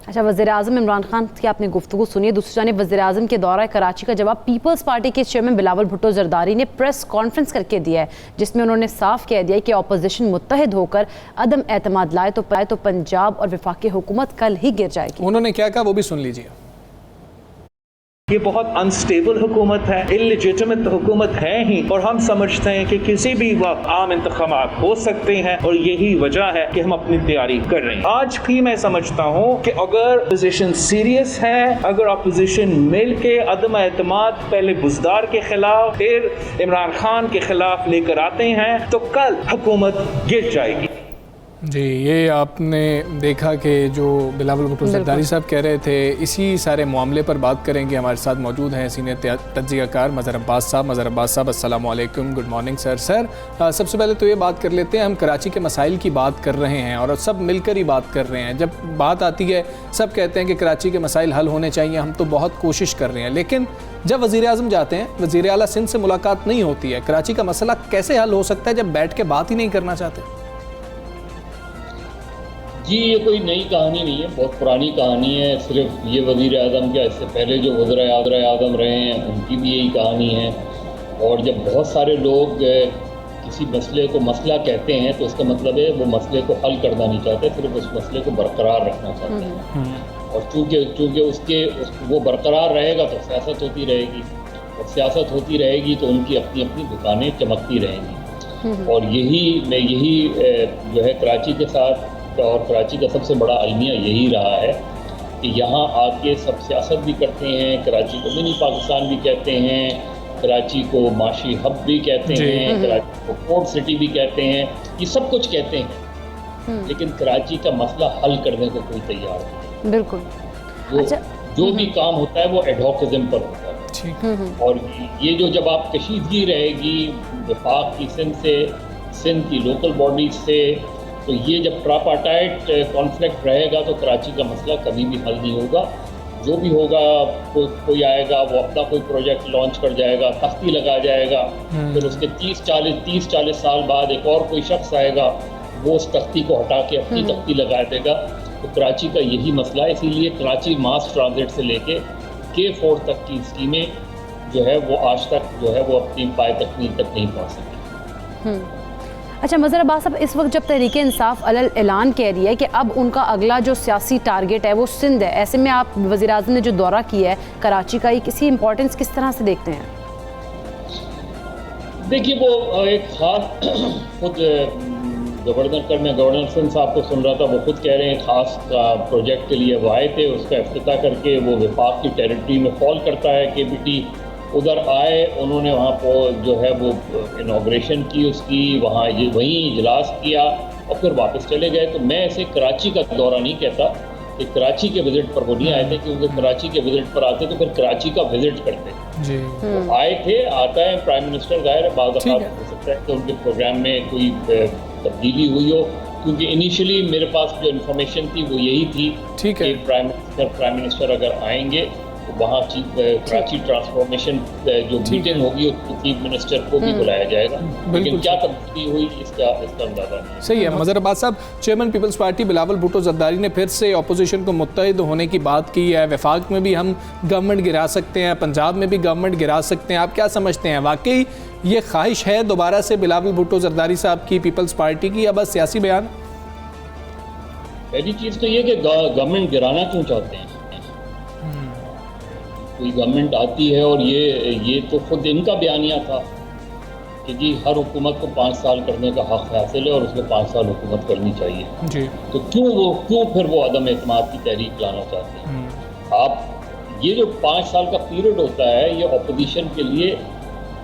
अच्छा, वज़ीर आज़म इमरान खान की आपने गुफ्तगू सुनिए। दूसरी जानिब वज़ीर आज़म के दौरा कराची का जवाब पीपल्स पार्टी के चेयरमैन बिलावल भुट्टो जरदारी ने प्रेस कॉन्फ्रेंस करके दिया है, जिसमें उन्होंने साफ कह दिया कि अपोजिशन मुत्तहिद होकर अदम एतमाद लाए तो पंजाब और वफाकी हुकूमत कल ही गिर जाएगी। उन्होंने क्या कहा वो भी सुन लीजिए। ये बहुत अनस्टेबल हुकूमत है, इलेजिटिमेट हुकूमत है ही, और हम समझते हैं कि किसी भी वक्त आम इंतखाबात हो सकते हैं और यही वजह है कि हम अपनी तैयारी कर रहे हैं। आज भी मैं समझता हूँ कि अगर अपोजिशन सीरियस है, अगर अपोजिशन मिल के अदम एतमाद पहले बुज़दार के खिलाफ फिर इमरान खान के खिलाफ लेकर आते हैं तो कल हुकूमत गिर जाएगी। जी, ये आपने देखा कि जो बिलावल भुट्टो जरदारी साहब कह रहे थे, इसी सारे मामले पर बात करेंगे। हमारे साथ मौजूद हैं सीनियर तज्ज़ियाकार मज़हर अब्बास साहब। मज़हर अब्बास साहब, अस्सलाम वालेकुम, गुड मॉर्निंग सर। सबसे पहले तो ये बात कर लेते हैं, हम कराची के मसाइल की बात कर रहे हैं और सब मिलकर ही बात कर रहे हैं। जब बात आती है, सब कहते हैं कि कराची के मसाइल हल होने चाहिए, हम तो बहुत कोशिश कर रहे हैं, लेकिन जब वज़ीर आज़म जाते हैं, वज़ीर आला सिंध से मुलाकात नहीं होती है, कराची का मसला कैसे हल हो सकता है जब बैठ के बात ही नहीं करना चाहते? जी, ये कोई नई कहानी नहीं है, बहुत पुरानी कहानी है। सिर्फ ये वज़ीर आज़म क्या, इससे पहले जो वज़ीर आज़म रहे हैं उनकी भी यही कहानी है। और जब बहुत सारे लोग किसी मसले को मसला कहते हैं तो इसका मतलब है वो मसले को हल करना नहीं चाहते, सिर्फ उस मसले को बरकरार रखना चाहते हैं। और चूँकि वो बरकरार रहेगा तो सियासत होती रहेगी, और सियासत होती रहेगी तो उनकी अपनी अपनी दुकानें चमकती रहेंगी। और यही जो है कराची के साथ, और कराची का सबसे बड़ा अलमिया यही रहा है कि यहाँ आके सब सियासत भी करते हैं, कराची को मिनी पाकिस्तान भी कहते हैं, कराची को माशी हब भी कहते हैं, कराची को पोर्ट सिटी भी कहते हैं, ये सब कुछ कहते हैं, लेकिन कराची का मसला हल करने को कोई तैयार नहीं। बिल्कुल। जो भी काम होता है वो एडहॉकिज्म पर होता है। और ये जो जब आप कशीदगी रहेगी वफाक की सिंध की लोकल बॉडीज से, तो ये जब ट्रापाटाइट कॉन्फ्लिक्ट रहेगा तो कराची का मसला कभी भी हल नहीं होगा। जो भी होगा, कोई आएगा, वो अपना कोई प्रोजेक्ट लॉन्च कर जाएगा, तख्ती लगा जाएगा, फिर उसके 30-40 साल बाद एक और कोई शख्स आएगा, वो उस तख्ती को हटा के अपनी तख्ती लगा देगा। तो कराची का यही मसला है। इसीलिए कराची मास ट्रांजिट से लेके K4 तक की स्कीमें जो है वो आज तक जो है वो अपनी पाए तकमील तक नहीं पहुँच सकी। अच्छा, मज़हर अब्बास साहब, इस वक्त जब तहरीक इंसाफ अलल ऐलान कह रही है कि अब उनका अगला जो सियासी टारगेट है वो सिंध है, ऐसे में आप वज़ीर आज़म ने जो दौरा किया है कराची का, इसकी इम्पोर्टेंस किस तरह से देखते हैं? देखिए, वो एक ख़ास खुद गवर्नर सिंध साहब को सुन रहा था, वो खुद कह रहे हैं ख़ास प्रोजेक्ट के लिए वो आए थे, उसका इफ्तिताह करके वो वफाक की टेरिटरी में फॉल करता है KPT, उधर आए, उन्होंने वहाँ पर जो है वो इनॉग्रेशन की उसकी, वहीं इजलास किया और फिर वापस चले गए। तो मैं इसे कराची का दौरा नहीं कहता कि कराची के विज़िट पर वो नहीं आए थे, क्योंकि कराची के विज़िट पर आते तो फिर कराची का विज़िट करते जी। तो आए थे, आता है प्राइम मिनिस्टर, जाहिर है बाज़ हो सकता है कि उनके प्रोग्राम में कोई तब्दीली हुई हो, क्योंकि इनिशियली मेरे पास जो इन्फॉर्मेशन थी वो यही थी कि प्राइम मिनिस्टर अगर आएंगे वहाँ कराची ट्रांसफॉर्मेशन जो मीटिंग होगी उसको चीफ मिनिस्टर को भी बुलाया जाएगा, लेकिन क्या तब्दीली हुई इसका अंदाजा नहीं। सही है मज़हर अब्बास साहब। चेयरमैन पीपल्स पार्टी बिलावल भुट्टो जरदारी ने फिर से अपोजिशन को मुत्तहिद होने की बात की है। वफाक में भी हम गवर्नमेंट गिरा सकते हैं, पंजाब में भी गवर्नमेंट गिरा सकते हैं, आप क्या समझते हैं? वाकई ये ख्वाहिश है दोबारा से बिलावल भुट्टो जरदारी साहब की, पीपल्स पार्टी की, या बस सियासी बयान? पहली चीज़ तो ये कि गवर्नमेंट गिराना क्यों चाहते हैं? कोई गवर्नमेंट आती है और ये तो खुद इनका बयानिया था कि जी हर हुकूमत को 5 साल करने का हक़ हासिल है और उसको 5 साल हुकूमत करनी चाहिए जी। तो क्यों फिर वो अदम एतमाद की तहरीक लाना चाहते हैं? आप ये जो 5 साल का पीरियड होता है ये अपोजिशन के लिए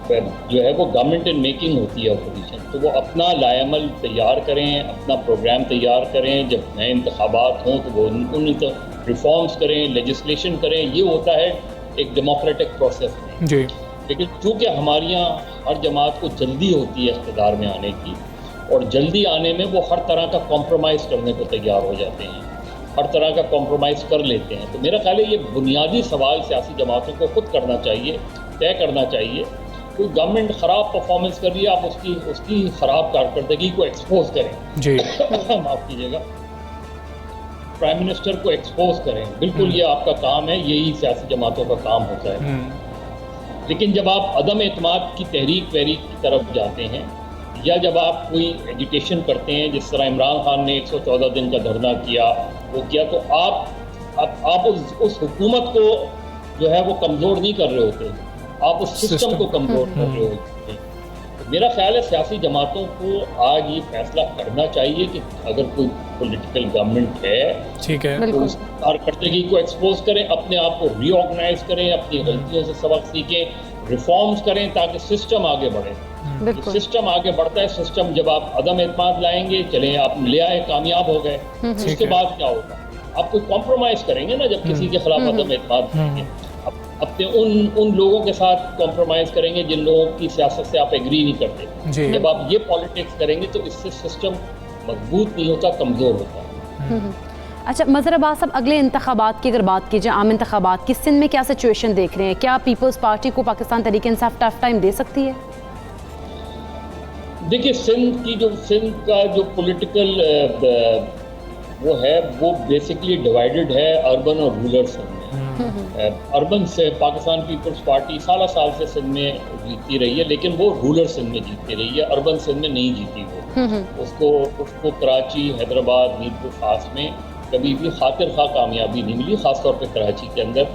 जो है वो गवर्नमेंट इन मेकिंग होती है अपोजिशन, तो वो अपना लाएमल तैयार करें, अपना प्रोग्राम तैयार करें, जब नए इंतखाबात हों तो वो उन रिफॉर्म्स करें, लेजिस्लेशन करें, ये होता है एक डेमोक्रेटिक प्रोसेस में जी। लेकिन चूँकि हमारे यहाँ हर जमात को जल्दी होती है इक़्तिदार में आने की, और जल्दी आने में वो हर तरह का कॉम्प्रोमाइज़ करने को तैयार हो जाते हैं, हर तरह का कॉम्प्रोमाइज़ कर लेते हैं। तो मेरा ख्याल है ये बुनियादी सवाल सियासी जमातों को खुद करना चाहिए, तय करना चाहिए। कोई गवर्नमेंट ख़राब परफॉर्मेंस कर रही है, आप उसकी ख़राब कारकर्दगी को एक्सपोज करें जी। माफ़ कीजिएगा, प्राइम मिनिस्टर को एक्सपोज करें, बिल्कुल ये आपका काम है, यही सियासी जमातों का काम होता है। लेकिन जब आप अदम एतमाद की तहरीक की तरफ जाते हैं, या जब आप कोई एजुटेशन करते हैं, जिस तरह इमरान खान ने 114 दिन का धरना किया, वो किया, तो आप उस हुकूमत को जो है वो कमज़ोर नहीं कर रहे होते, आप उस सिस्टम को कमज़ोर कर रहे होते। मेरा ख्याल है सियासी जमातों को आज ये फैसला करना चाहिए कि अगर कोई पॉलिटिकल गवर्नमेंट है, ठीक है, तो उस कारकर्दगी को एक्सपोज करें, अपने आप को रीऑर्गेनाइज करें, अपनी गलतियों से सबक सीखें, रिफॉर्म्स करें ताकि सिस्टम आगे बढ़े। सिस्टम आगे बढ़ता है, सिस्टम जब आप अदम एतमाद लाएंगे, चलें आप ले आए, कामयाब हो गए, उसके बाद क्या होगा? आप कोई कॉम्प्रोमाइज़ करेंगे ना, जब किसी के खिलाफ अदम एतमाद करेंगे, अपने उन लोगों के साथ कॉम्प्रोमाइज़ करेंगे जिन लोगों की सियासत से आप एग्री नहीं करते। जब आप ये पॉलिटिक्स करेंगे तो इससे सिस्टम मजबूत नहीं होता, कमज़ोर होता है। अच्छा मज़हर अब्बास साहब, अगले इंतखाबात की अगर बात की जाए, आम इंतखाबात की, सिंध में क्या सिचुएशन देख रहे हैं? क्या पीपल्स पार्टी को पाकिस्तान तहरीक इंसाफ टफ टाइम दे सकती है? देखिए सिंध का जो पॉलिटिकल वो है वो बेसिकली डिवाइडेड है अर्बन और रूरल सिंध में। अर्बन से पाकिस्तान पीपल्स पार्टी साल से सिंध में जीतती रही है, लेकिन वो रूरल सिंध में जीतती रही है, अर्बन सिंध में नहीं जीती वो। उसको कराची, हैदराबाद, मीरपुर खास में कभी भी खातिर खा कामयाबी नहीं मिली, ख़ासतौर पर कराची के अंदर।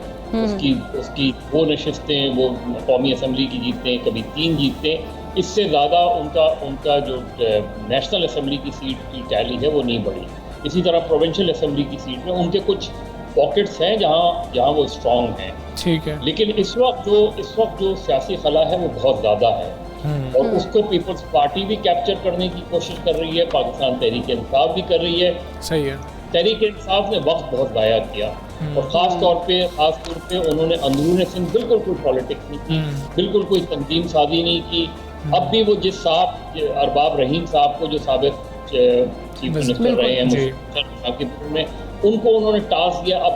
उसकी वो नशिस्तें वो कौमी असम्बली की जीतते हैं, कभी 3 जीतते हैं, इससे ज़्यादा उनका जो नेशनल असम्बली की सीट की टैली है वो नहीं बढ़ी। इसी तरह प्रोविंशियल असम्बली की सीट में उनके कुछ पॉकेट्स हैं जहाँ वो स्ट्रॉन्ग हैं, ठीक है, लेकिन इस वक्त जो सियासी खला है वो बहुत ज़्यादा है, और उसको पीपल्स पार्टी भी कैप्चर करने की कोशिश कर रही है, पाकिस्तान तहरीक इंसाफ भी कर रही है। सही है, तहरीक इंसाफ ने वक्त बहुत ज़ाया किया, और ख़ास तौर पे उन्होंने अंदरूनी सिंध बिल्कुल कोई पॉलिटिक्स नहीं की, बिल्कुल कोई तंजीम साजी नहीं की। अब भी वो जिस साहब अरबाब रहीम साहब को, जो साबिक़ चीफ मिनिस्टर रहे हैं, उनको उन्होंने टास्क दिया, अब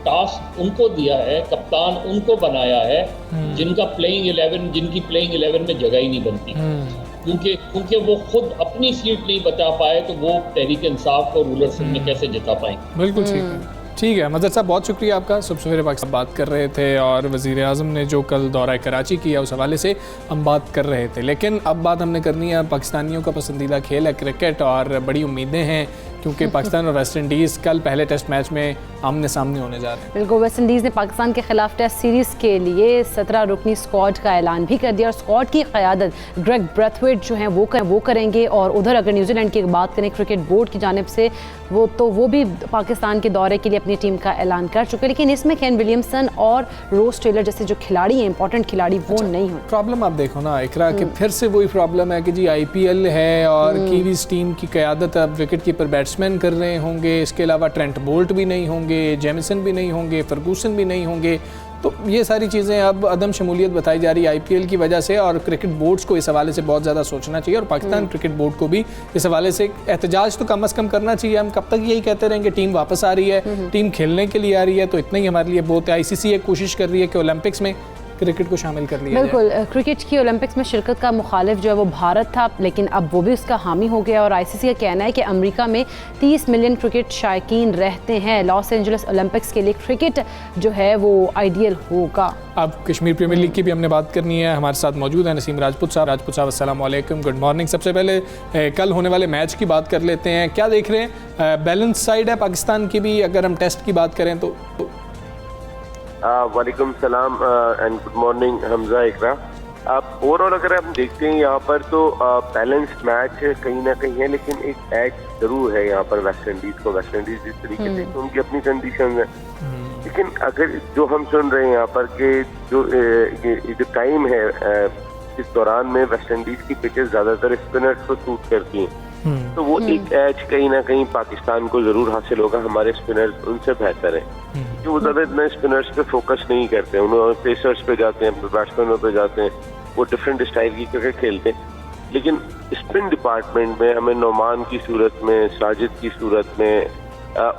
टास्क उनको दिया है, कप्तान उनको बनाया है, जिनकी प्लेइंग 11 में जगह ही नहीं बनती, क्योंकि वो खुद अपनी सीट नहीं बचा पाए, तो वो तहरीक इंसाफ को रूरल सिंध में कैसे जिता पाएंगे? बिल्कुल ठीक है मज़हर साहब, बहुत शुक्रिया आपका। सुबह सवेरे पाकिस्तान बात कर रहे थे, और वज़ीर आज़म ने जो कल दौरा कराची किया उस हवाले से हम बात कर रहे थे, लेकिन अब बात हमने करनी है, पाकिस्तानियों का पसंदीदा खेल है क्रिकेट, और बड़ी उम्मीदें हैं क्योंकि पाकिस्तान और वेस्ट इंडीज़ कल पहले टेस्ट मैच में आमने सामने होने जा रहे हैं। बिल्कुल, वेस्ट इंडीज़ ने पाकिस्तान के खिलाफ टेस्ट सीरीज़ के लिए 17 रुकनी स्क्वाड का ऐलान भी कर दिया, और स्क्वाड की क़यादत ग्रेग ब्रैथवेट जो हैं वो करेंगे। और उधर अगर न्यूजीलैंड की बात करें, क्रिकेट बोर्ड की जानिब से वो भी पाकिस्तान के दौरे के लिए अपनी टीम का ऐलान कर चुके, लेकिन इसमें केन विलियमसन और रोज टेलर जैसे जो खिलाड़ी हैं, इंपॉर्टेंट खिलाड़ी, वो नहीं हो। प्रॉब्लम आप देखो ना इकरा, कि फिर से वही प्रॉब्लम है कि जी IPL है, और कीवीज़ टीम की क़यादत अब विकेट कीपर बैट्समैन कर रहे होंगे, इसके अलावा ट्रेंट बोल्ट भी नहीं होंगे, जेमिसन भी नहीं होंगे, फर्गूसन भी नहीं होंगे, तो ये सारी चीज़ें अब अदम शमूलियत बताई जा रही है IPL की वजह से, और क्रिकेट बोर्ड्स को इस हवाले से बहुत ज़्यादा सोचना चाहिए, और पाकिस्तान क्रिकेट बोर्ड को भी इस हवाले से एहतजाज तो कम अज़ कम करना चाहिए। हम कब तक यही कहते रहेंगे, टीम वापस आ रही है, टीम खेलने के लिए आ रही है, तो इतना ही हमारे लिए बहुत है। ICC एक कोशिश कर रही है कि ओलंपिक्स में क्रिकेट को शामिल कर लिया बिल्कुल जाए। क्रिकेट की ओलंपिक्स में शिरकत का मुखालिफ जो है वो भारत था, लेकिन अब वो भी उसका हामी हो गया, और ICC का कहना है कि अमेरिका में 30 मिलियन क्रिकेट शायकीन रहते हैं। लॉस एंजलिस ओलंपिक्स के लिए क्रिकेट जो है वो आइडियल होगा। अब कश्मीर प्रीमियर लीग की भी हमने बात करनी है। हमारे साथ मौजूद है नसीम राजपूत साहब। अस्सलाम वालेकुम, गुड मॉर्निंग। सबसे पहले कल होने वाले मैच की बात कर लेते हैं, क्या देख रहे हैं? बैलेंस साइड है पाकिस्तान की भी, अगर हम टेस्ट की बात करें तो। वालेकुम सलाम एंड गुड मॉर्निंग हमजा इकरा। आप ओवरऑल अगर हम देखते हैं यहाँ पर तो बैलेंस्ड मैच कहीं ना कहीं है, लेकिन एक एज जरूर है यहाँ पर वेस्ट इंडीज को। वेस्ट इंडीज जिस तरीके से तो उनकी अपनी कंडीशन है, लेकिन अगर जो हम सुन रहे हैं यहाँ पर कि जो टाइम है इस दौरान में वेस्ट इंडीज की पिचेस ज्यादातर स्पिनर्स को सूट करती हैं, तो वो एक एज कहीं ना कहीं पाकिस्तान को जरूर हासिल होगा। हमारे स्पिनर्स उनसे बेहतर है, कि वो ज्यादा इतना स्पिनर्स पे फोकस नहीं करते, उन्होंने पेसर्स पे जाते हैं, बैट्समैनों पे जाते हैं, वो डिफरेंट स्टाइल की क्रिकेट खेलते हैं। लेकिन स्पिन डिपार्टमेंट में हमें नोमान की सूरत में, साजिद की सूरत में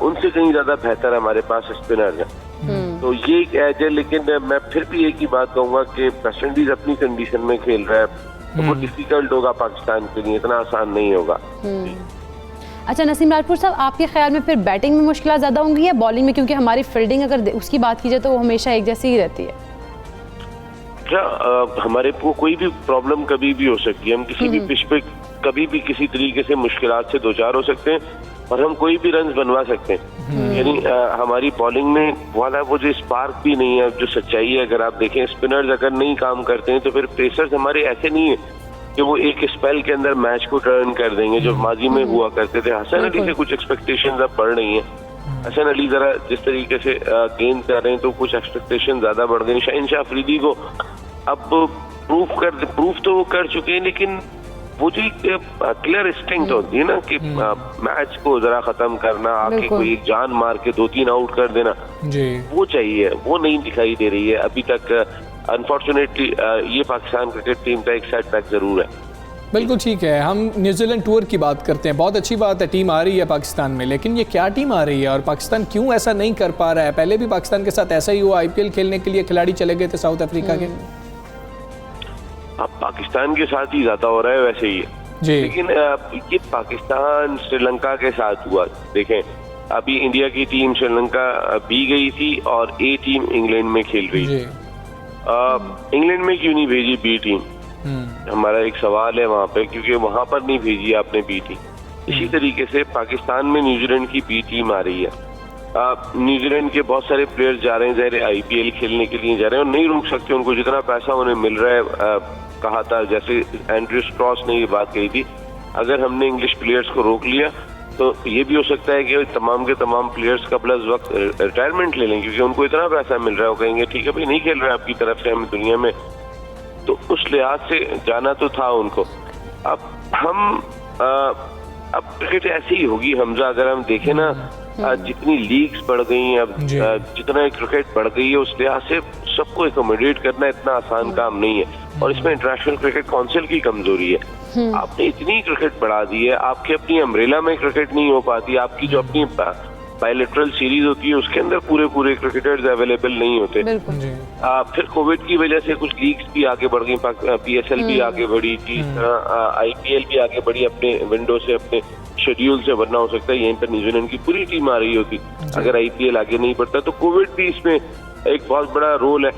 उनसे कहीं ज्यादा बेहतर हमारे पास स्पिनर है। तो ये एक एज है, लेकिन मैं फिर भी एक ही बात कहूंगा कि वेस्ट इंडीज अपनी कंडीशन में खेल रहा है, तो वो डिफिकल्ट होगा पाकिस्तान के लिए, इतना आसान नहीं होगा। अच्छा नसीम राजपूत साहब, आपके ख्याल में फिर बैटिंग में मुश्किल ज़्यादा होंगी या बॉलिंग में? क्योंकि हमारी फील्डिंग अगर उसकी बात की जाए तो वो हमेशा एक जैसी ही रहती है। हमारे को कोई भी प्रॉब्लम कभी भी हो सकती है, हम किसी भी पिच पे कभी भी किसी तरीके से मुश्किलात से दो चार हो सकते हैं, और हम कोई भी रन बनवा सकते हैं। यानी हमारी बॉलिंग में वाला वो जो स्पार्क भी नहीं है, जो सच्चाई है। अगर आप देखें, स्पिनर्स अगर नहीं काम करते हैं तो फिर पेसर्स हमारे ऐसे नहीं है कि वो एक स्पेल के अंदर मैच को टर्न कर देंगे, जो माजी में हुआ करते थे। हसन अली से कुछ एक्सपेक्टेशंस अब बढ़ रही हैं। हसन अली जरा जिस तरीके से गेंद कर रहे हैं तो कुछ एक्सपेक्टेशन ज्यादा बढ़ गई। शाहिन अफरीदी को अब प्रूफ तो वो कर चुके हैं, लेकिन वो जो क्लियर इंस्टिंक्ट होती है ना कि मैच को जरा खत्म करना, आके कोई एक जान मार के 2-3 आउट कर देना, वो चाहिए, वो नहीं दिखाई दे रही है अभी तक। अनफॉर्चुनेटली ये पाकिस्तान क्रिकेट टीम का एक सेटबैक जरूर है। बिल्कुल ठीक है। हम न्यूजीलैंड टूर की बात करते हैं, बहुत अच्छी बात है, टीम आ रही है पाकिस्तान में, लेकिन ये क्या टीम आ रही है और पाकिस्तान क्यों ऐसा नहीं कर पा रहा है? पहले भी पाकिस्तान के साथ ऐसा ही हुआ, IPL खेलने के लिए खिलाड़ी चले गए थे साउथ अफ्रीका के। अब पाकिस्तान के साथ ही ज्यादा हो रहा है वैसे ही, लेकिन ये पाकिस्तान श्रीलंका के साथ हुआ। देखें, अभी इंडिया की टीम श्रीलंका भी गई थी और A टीम इंग्लैंड में खेल रही थी। इंग्लैंड में क्यों नहीं भेजी B टीम? हमारा एक सवाल है वहाँ पे, क्योंकि वहाँ पर नहीं भेजी आपने B टीम। इसी तरीके से पाकिस्तान में न्यूजीलैंड की B टीम आ रही है। न्यूजीलैंड के बहुत सारे प्लेयर्स जा रहे हैं, ज़ाहिर IPL खेलने के लिए जा रहे हैं, और नहीं रुक सकते, उनको जितना पैसा उन्हें मिल रहा है। कहा था, जैसे एंड्रयू स्ट्रॉस ने ये बात कही थी, अगर हमने इंग्लिश प्लेयर्स को रोक लिया तो ये भी हो सकता है कि तमाम के तमाम प्लेयर्स कबल वक्त रिटायरमेंट ले लें, क्योंकि उनको इतना पैसा मिल रहा है। वो कहेंगे ठीक है भाई, नहीं खेल रहे आपकी तरफ से हमें दुनिया में, तो उस लिहाज से जाना तो था उनको। अब क्रिकेट ऐसी ही होगी हमजा। अगर हम देखें ना, जितनी लीग्स बढ़ गई हैं, अब जितना क्रिकेट बढ़ गई है, उस लिहाज से सबको एकोमोडेट करना इतना आसान काम नहीं है, और इसमें इंटरनेशनल क्रिकेट काउंसिल की कमजोरी है। आपने इतनी क्रिकेट बढ़ा दी है, आपकी अपनी अम्ब्रेला में क्रिकेट नहीं हो पाती, आपकी जो अपनी बायलैटरल सीरीज होती है उसके अंदर पूरे क्रिकेटर्स अवेलेबल नहीं होते। फिर कोविड की वजह से कुछ लीग्स भी आगे बढ़ गई, PSL भी आगे बढ़ी, IPL भी आगे बढ़ी अपने विंडो से, अपने शेड्यूल से, वरना हो सकता है यहीं पर न्यूजीलैंड की पूरी टीम आ रही होती अगर IPL आगे नहीं बढ़ता। तो कोविड भी इसमें एक बहुत बड़ा रोल है,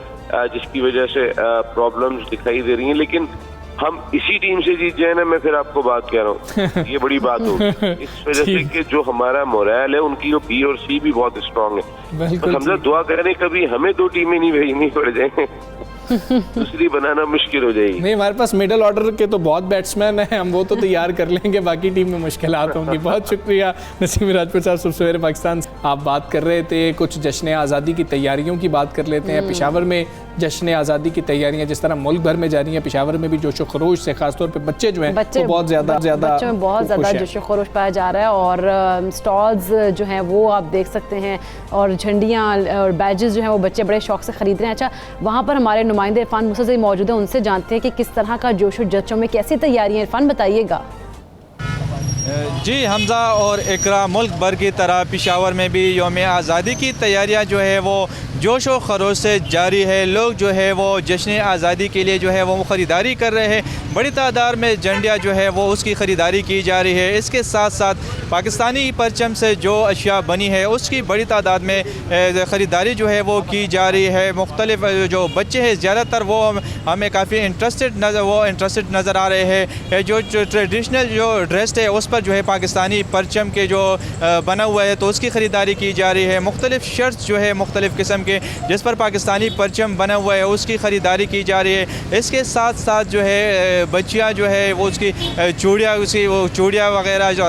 जिसकी वजह से प्रॉब्लम्स दिखाई दे रही हैं। लेकिन हम इसी टीम से जीत जाए ना, मैं फिर आपको बात कह रहा हूँ, ये बड़ी बात होगी इस वजह से कि जो हमारा मोरल है, उनकी जो B और C भी बहुत स्ट्रांग है। तो हम दुआ करें कभी हमें 2 टीमें नहीं भेजनी पड़ जाए, दूसरी बनाना मुश्किल हो जाएगी। नहीं, हमारे पास मिडिल ऑर्डर के तो बहुत बैट्समैन हैं, हम वो तो तैयार कर लेंगे, बाकी टीम में मुश्किलात होंगी। बहुत शुक्रिया नसीम राजपूत साहब, सुबह सवेरे पाकिस्तान। आप बात कर रहे थे कुछ जश्न आज़ादी की तैयारियों की बात कर लेते हैं। पेशावर में जश्न आज़ादी की तैयारियां जिस तरह मुल्क भर में जा रही हैं, पेशावर में भी जोशो खरोश से खासतौर पे बच्चे जो हैं वो बहुत ज़्यादा बच्चों में बहुत ज़्यादा जोशो खरोश पाया जा रहा है। और स्टॉल्स जो हैं वो आप देख सकते हैं और झंडियाँ और बैजेस जो हैं वो बच्चे बड़े शौक से ख़रीद रहे हैं। अच्छा, वहाँ पर हमारे नुमाइंदे इरफान मुसज़्ज़ी मौजूद हैं, उनसे जानते हैं कि किस तरह का जोशो जश्नों में कैसी तैयारियाँ। इरफान बताइएगा। जी हमज़ा और इकरा, मुल्क भर की तरह पेशावर में भी यौम आज़ादी की तैयारियां जो है वो जोश व खरोश से जारी है। लोग जो है वो जश्न आज़ादी के लिए जो है वो ख़रीदारी कर रहे हैं। बड़ी तादाद में झंडियाँ जो है वो उसकी ख़रीदारी की जा रही है। इसके साथ साथ पाकिस्तानी परचम से जो अशिया बनी है उसकी बड़ी तादाद में ख़रीदारी जो है वो की जा रही है। मुख्तलिफ जो बच्चे हैं ज़्यादातर वो हमें काफ़ी इंटरेस्टेड नज़र आ रहे हैं। जो ट्रेडिशनल जो ड्रेस है उस पर जो है पाकिस्तानी परचम के जो बना हुआ है तो उसकी ख़रीदारी की जा रही है। मुख्तलिफ शर्ट्स जो है मुख्तलिफ किस्म के जिस पर पाकिस्तानी परचम बना हुआ है उसकी ख़रीदारी की जा रही है। इसके साथ साथ जो है बच्चियाँ जो है वो उसकी चूड़ियाँ वगैरह जो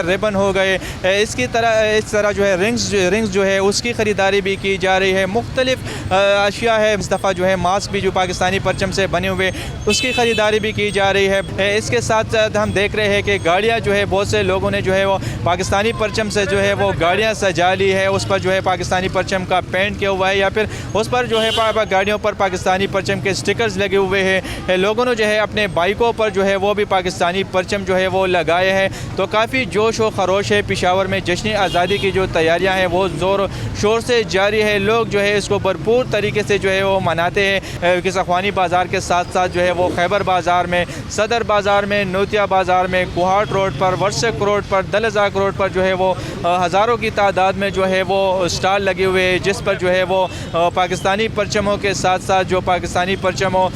रिबन हो गए, इस तरह जो है रिंग्स जो है उसकी ख़रीदारी भी की जा रही है। मुख्तलिफ अशिया है, इस दफ़ा जो है मास्क भी जो पाकिस्तानी परचम से बने हुए उसकी ख़रीदारी भी की जा रही है। इसके साथ साथ हम देख रहे हैं कि गाड़ियाँ जो है बहुत से लोगों ने जो है वो पाकिस्तानी परचम से जो है वो गाड़ियाँ सजा ली है। उस पर जो है पाकिस्तानी परचम का पेंट किया हुआ है या फिर उस पर जो है गाड़ियों पर पाकिस्तानी परचम के स्टिकर्स लगे हुए हैं। लोगों ने जो है अपने बाइकों पर जो है वो भी पाकिस्तानी परचम जो है वो लगाए हैं। तो काफ़ी जोश व खरोश है। पेशावर में जश्न आज़ादी की जो तैयारियाँ हैं वो ज़ोर शोर से जारी है। लोग जो है इसको भरपूर तरीके से जो है वो मनाते हैं। किसाख्वानी बाज़ार के साथ साथ जो है वो खैबर बाज़ार में, सदर बाज़ार में, नोतिया बाज़ार में, कुहाट रोड पर, वर्षक रोड पर, दलजाक रोड पर जो है वो हज़ारों की तादाद में जो है वो स्टॉल लगे हुए हैं जिस पर जो है वो पाकिस्तानी परचमों के साथ साथ जो पाकिस्तानी परचमों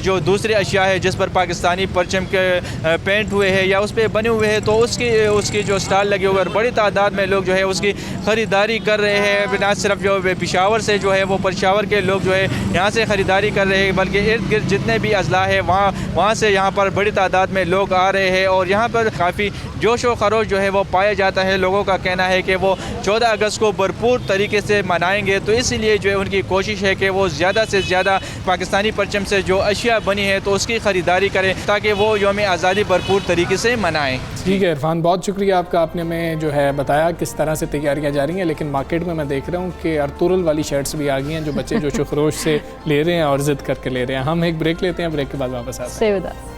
जो दूसरे अशिया है जिस पर पाकिस्तानी परचम के पेंट हुए हैं या उस पर बने हुए हैं तो उसकी जो स्टॉल लगे हुए हैं बड़ी तादाद में लोग जो है उसकी ख़रीदारी कर रहे हैं। ना सिर्फ जो पेशावर से जो है वो पेशावर के लोग जो है यहाँ से ख़रीदारी कर रहे हैं बल्कि इर्द गिर्द जितने भी अजला है वहाँ से यहाँ पर बड़ी तादाद में लोग आ रहे हैं और यहाँ पर काफ़ी जोश व खरोश जो है वो पाया जाता है। लोगों का कहना है कि वो 14 अगस्त को भरपूर तरीके से मनाएंगे तो इसलिए जो है उनकी कोशिश है कि वो ज़्यादा से ज़्यादा पाकिस्तानी परचम से जो अशिया बनी है तो उसकी ख़रीदारी करें ताकि वो यौम आज़ादी भरपूर तरीके से मनाएं। ठीक है इरफान, बहुत शुक्रिया आपका, आपने में जो है बताया किस तरह से तैयारियाँ जा रही हैं। लेकिन मार्केट में मैं देख रहा हूँ कि अर्तुरुल वाली शर्ट्स भी आ गई हैं जो बच्चे जोश व खरोश से ले रहे हैं और ज़िद करके ले रहे हैं। हम एक ब्रेक लेते हैं, ब्रेक के बाद वापस आते हैं।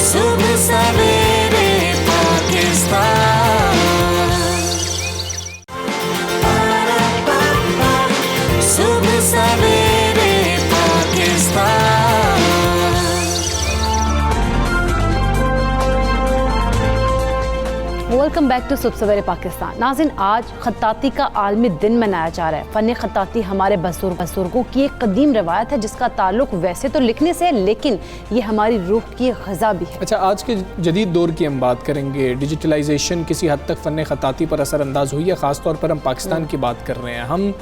सुबह सवेरे पाकिस्तान, सुबह सवेरे पाकिस्तान। वेलकम बैक टू सुबह सवेरे पाकिस्तान। नाज़रीन, आज खत्ताती का आलमी दिन मनाया जा रहा है। फ़न खत्ताती हमारे बुजुर्गों की एक कदीम रवायत है जिसका ताल्लुक वैसे तो लिखने से है लेकिन ये हमारी रूह की ग़िज़ा भी है। अच्छा, आज के जदीद दौर की हम बात करेंगे। डिजिटलाइजेशन किसी हद तक फ़न खत्ताती पर असरअंदाज हुई है। ख़ास तौर पर हम पाकिस्तान की बात कर रहे हैं। हम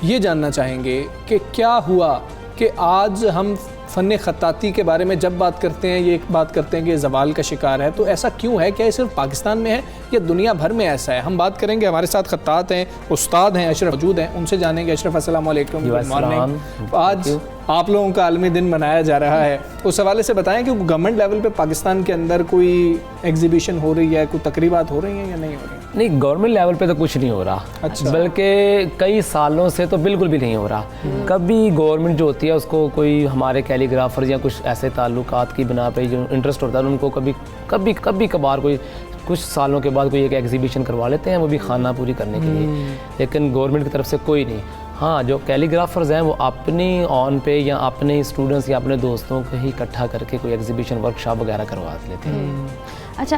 ये जानना चाहेंगे कि क्या हुआ कि आज हम फ़न खत्ताती के बारे में जब बात करते हैं ये एक बात करते हैं कि ज़वाल का शिकार है। तो ऐसा क्यों है? क्या ये सिर्फ पाकिस्तान में है या दुनिया भर में ऐसा है? हम बात करेंगे। हमारे साथ खत्तात हैं, उस्ताद हैं, अशरफ मौजूद हैं, उनसे जानेंगे। अशरफ, अस्सलाम वालेकुम, गुड मॉर्निंग। आज आप लोगों का आलमी दिन मनाया जा रहा है, उस हवाले से बताएं कि गवर्नमेंट लेवल पे पाकिस्तान के अंदर कोई एग्जीबिशन हो रही है, कोई तकरीबात हो रही हैं या नहीं हो रही? नहीं, गवर्नमेंट लेवल पे तो कुछ नहीं हो रहा। अच्छा। बल्कि कई सालों से तो बिल्कुल भी नहीं हो रहा। कभी गवर्नमेंट जो होती है उसको कोई हमारे कैलीग्राफर या कुछ ऐसे ताल्लुकात की बिना पे जो इंटरेस्ट होता है उनको कभी कभार कोई कुछ सालों के बाद कोई एक एग्जीबिशन करवा लेते हैं, वो भी खाना पूरी करने के लिए, लेकिन गवर्नमेंट की तरफ से कोई नहीं। हाँ, जो कैलीग्राफर्स हैं वो अपनी ऑन पे या अपने स्टूडेंट्स या अपने दोस्तों को ही इकट्ठा करके कोई एग्जीबिशन वर्कशॉप वगैरह करवा लेते हैं। अच्छा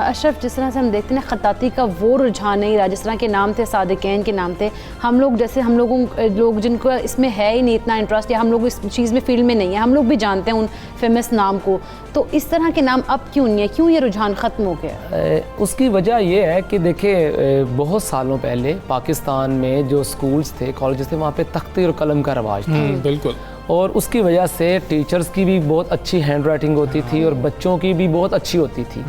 अशरफ, जिस तरह से हम देखते हैं खत्ताती का वो रुझान नहीं रहा जिस तरह के नाम थे, सादिकैन के नाम थे। हम लोग जिनको इसमें है ही नहीं इतना इंटरेस्ट या हम लोग इस चीज़ में फील्ड में नहीं है, हम लोग भी जानते हैं उन फेमस नाम को, तो इस तरह के नाम अब क्यों नहीं है? क्यों ये रुझान ख़त्म हो गया? उसकी वजह ये है कि देखिए बहुत सालों पहले पाकिस्तान में जो स्कूल्स थे, कॉलेजेस थे, वहाँ पे तख्ती और कलम का रवाज था। बिल्कुल। और उसकी वजह से टीचर्स की भी बहुत अच्छी हैंड राइटिंग होती थी और बच्चों की भी बहुत अच्छी होती थी,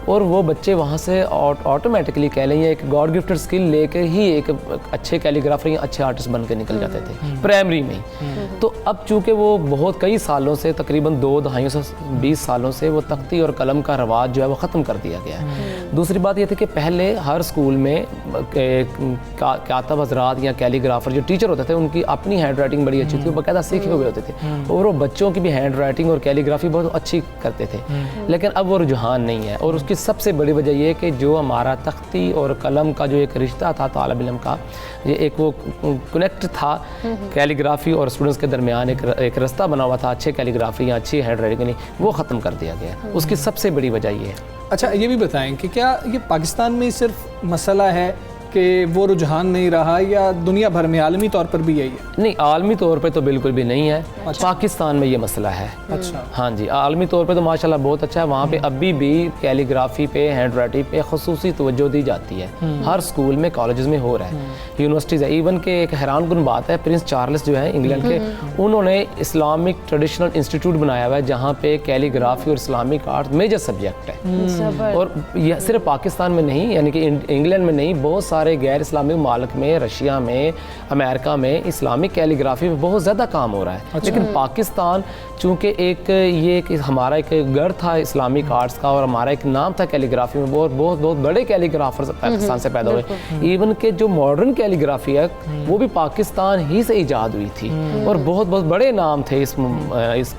और वो बच्चे वहाँ से ऑटोमेटिकली कह लें एक गॉड गिफ्टेड स्किल लेकर ही एक अच्छे कैलीग्राफर या अच्छे आर्टिस्ट बन के निकल जाते थे प्राइमरी में ही। तो अब चूँकि वो बहुत कई सालों से, तकरीबन 2 दहाइयों से 20 सालों से वो तख्ती और कलम का रवाज जो है वो ख़त्म कर दिया गया है। दूसरी बात ये थी कि पहले हर स्कूल में कातब हजरात या कैलीग्राफर जो टीचर होते थे उनकी अपनी हैंड राइटिंग बड़ी अच्छी थी, वो बाकायदा सीखे हुए होते थे और वो बच्चों की भी हैंड राइटिंग और कैलीग्राफी बहुत अच्छी करते थे। लेकिन अब वो रुझान नहीं है, और उसकी सबसे बड़ी वजह ये कि जो हमारा तख्ती और कलम का जो एक रिश्ता था तालिब इल्म का, ये एक वो कनेक्ट था कैलीग्राफी और स्टूडेंट्स के दरमियान एक रास्ता बना हुआ था अच्छे कैलीग्राफी या अच्छी हैंड राइटिंग नहीं, वो ख़त्म कर दिया गया। उसकी सबसे बड़ी वजह ये है। अच्छा, ये भी बताएं कि क्या ये पाकिस्तान में सिर्फ मसला है कि वो रुझान नहीं रहा, या दुनिया भर में आलमी तौर पर भी यही है? नहीं, आलमी तौर पे तो बिल्कुल भी नहीं है। अच्छा। पाकिस्तान में ये मसला है। अच्छा। हाँ जी, आलमी तौर पे तो माशाल्लाह बहुत अच्छा है। वहाँ पे अभी भी कैलीग्राफी पे, हैंड राइटिंग पे खुसूसी तवज्जो दी जाती है। हर स्कूल में, कॉलेजेस में हो रहा है, यूनिवर्सिटीज़ है। इवन के एक हैरानकुन बात है, प्रिंस चार्ल्स जो है इंग्लैंड के, उन्होंने इस्लामिक ट्रेडिशनल इंस्टीट्यूट बनाया हुआ है जहाँ पे कैलीग्राफी और इस्लामिक आर्ट मेजर सब्जेक्ट है। और यह सिर्फ पाकिस्तान में नहीं, यानी कि इंग्लैंड में नहीं, बहुत सारे गैर इस्लामिक मालिक में, रशिया में, अमेरिका में इस्लामिक कैलीग्राफी में बहुत ज़्यादा काम हो रहा है। अच्छा। लेकिन पाकिस्तान चूँकि हमारा एक गढ़ था इस्लामिक आर्ट्स का, और हमारा एक नाम था कैलीग्राफी में, बहुत बड़े कैलीग्राफर्स पाकिस्तान से पैदा हुए। इवन के जो मॉडर्न कैलीग्राफी है वो भी पाकिस्तान ही से ईजाद हुई थी, और बहुत बड़े नाम थे इस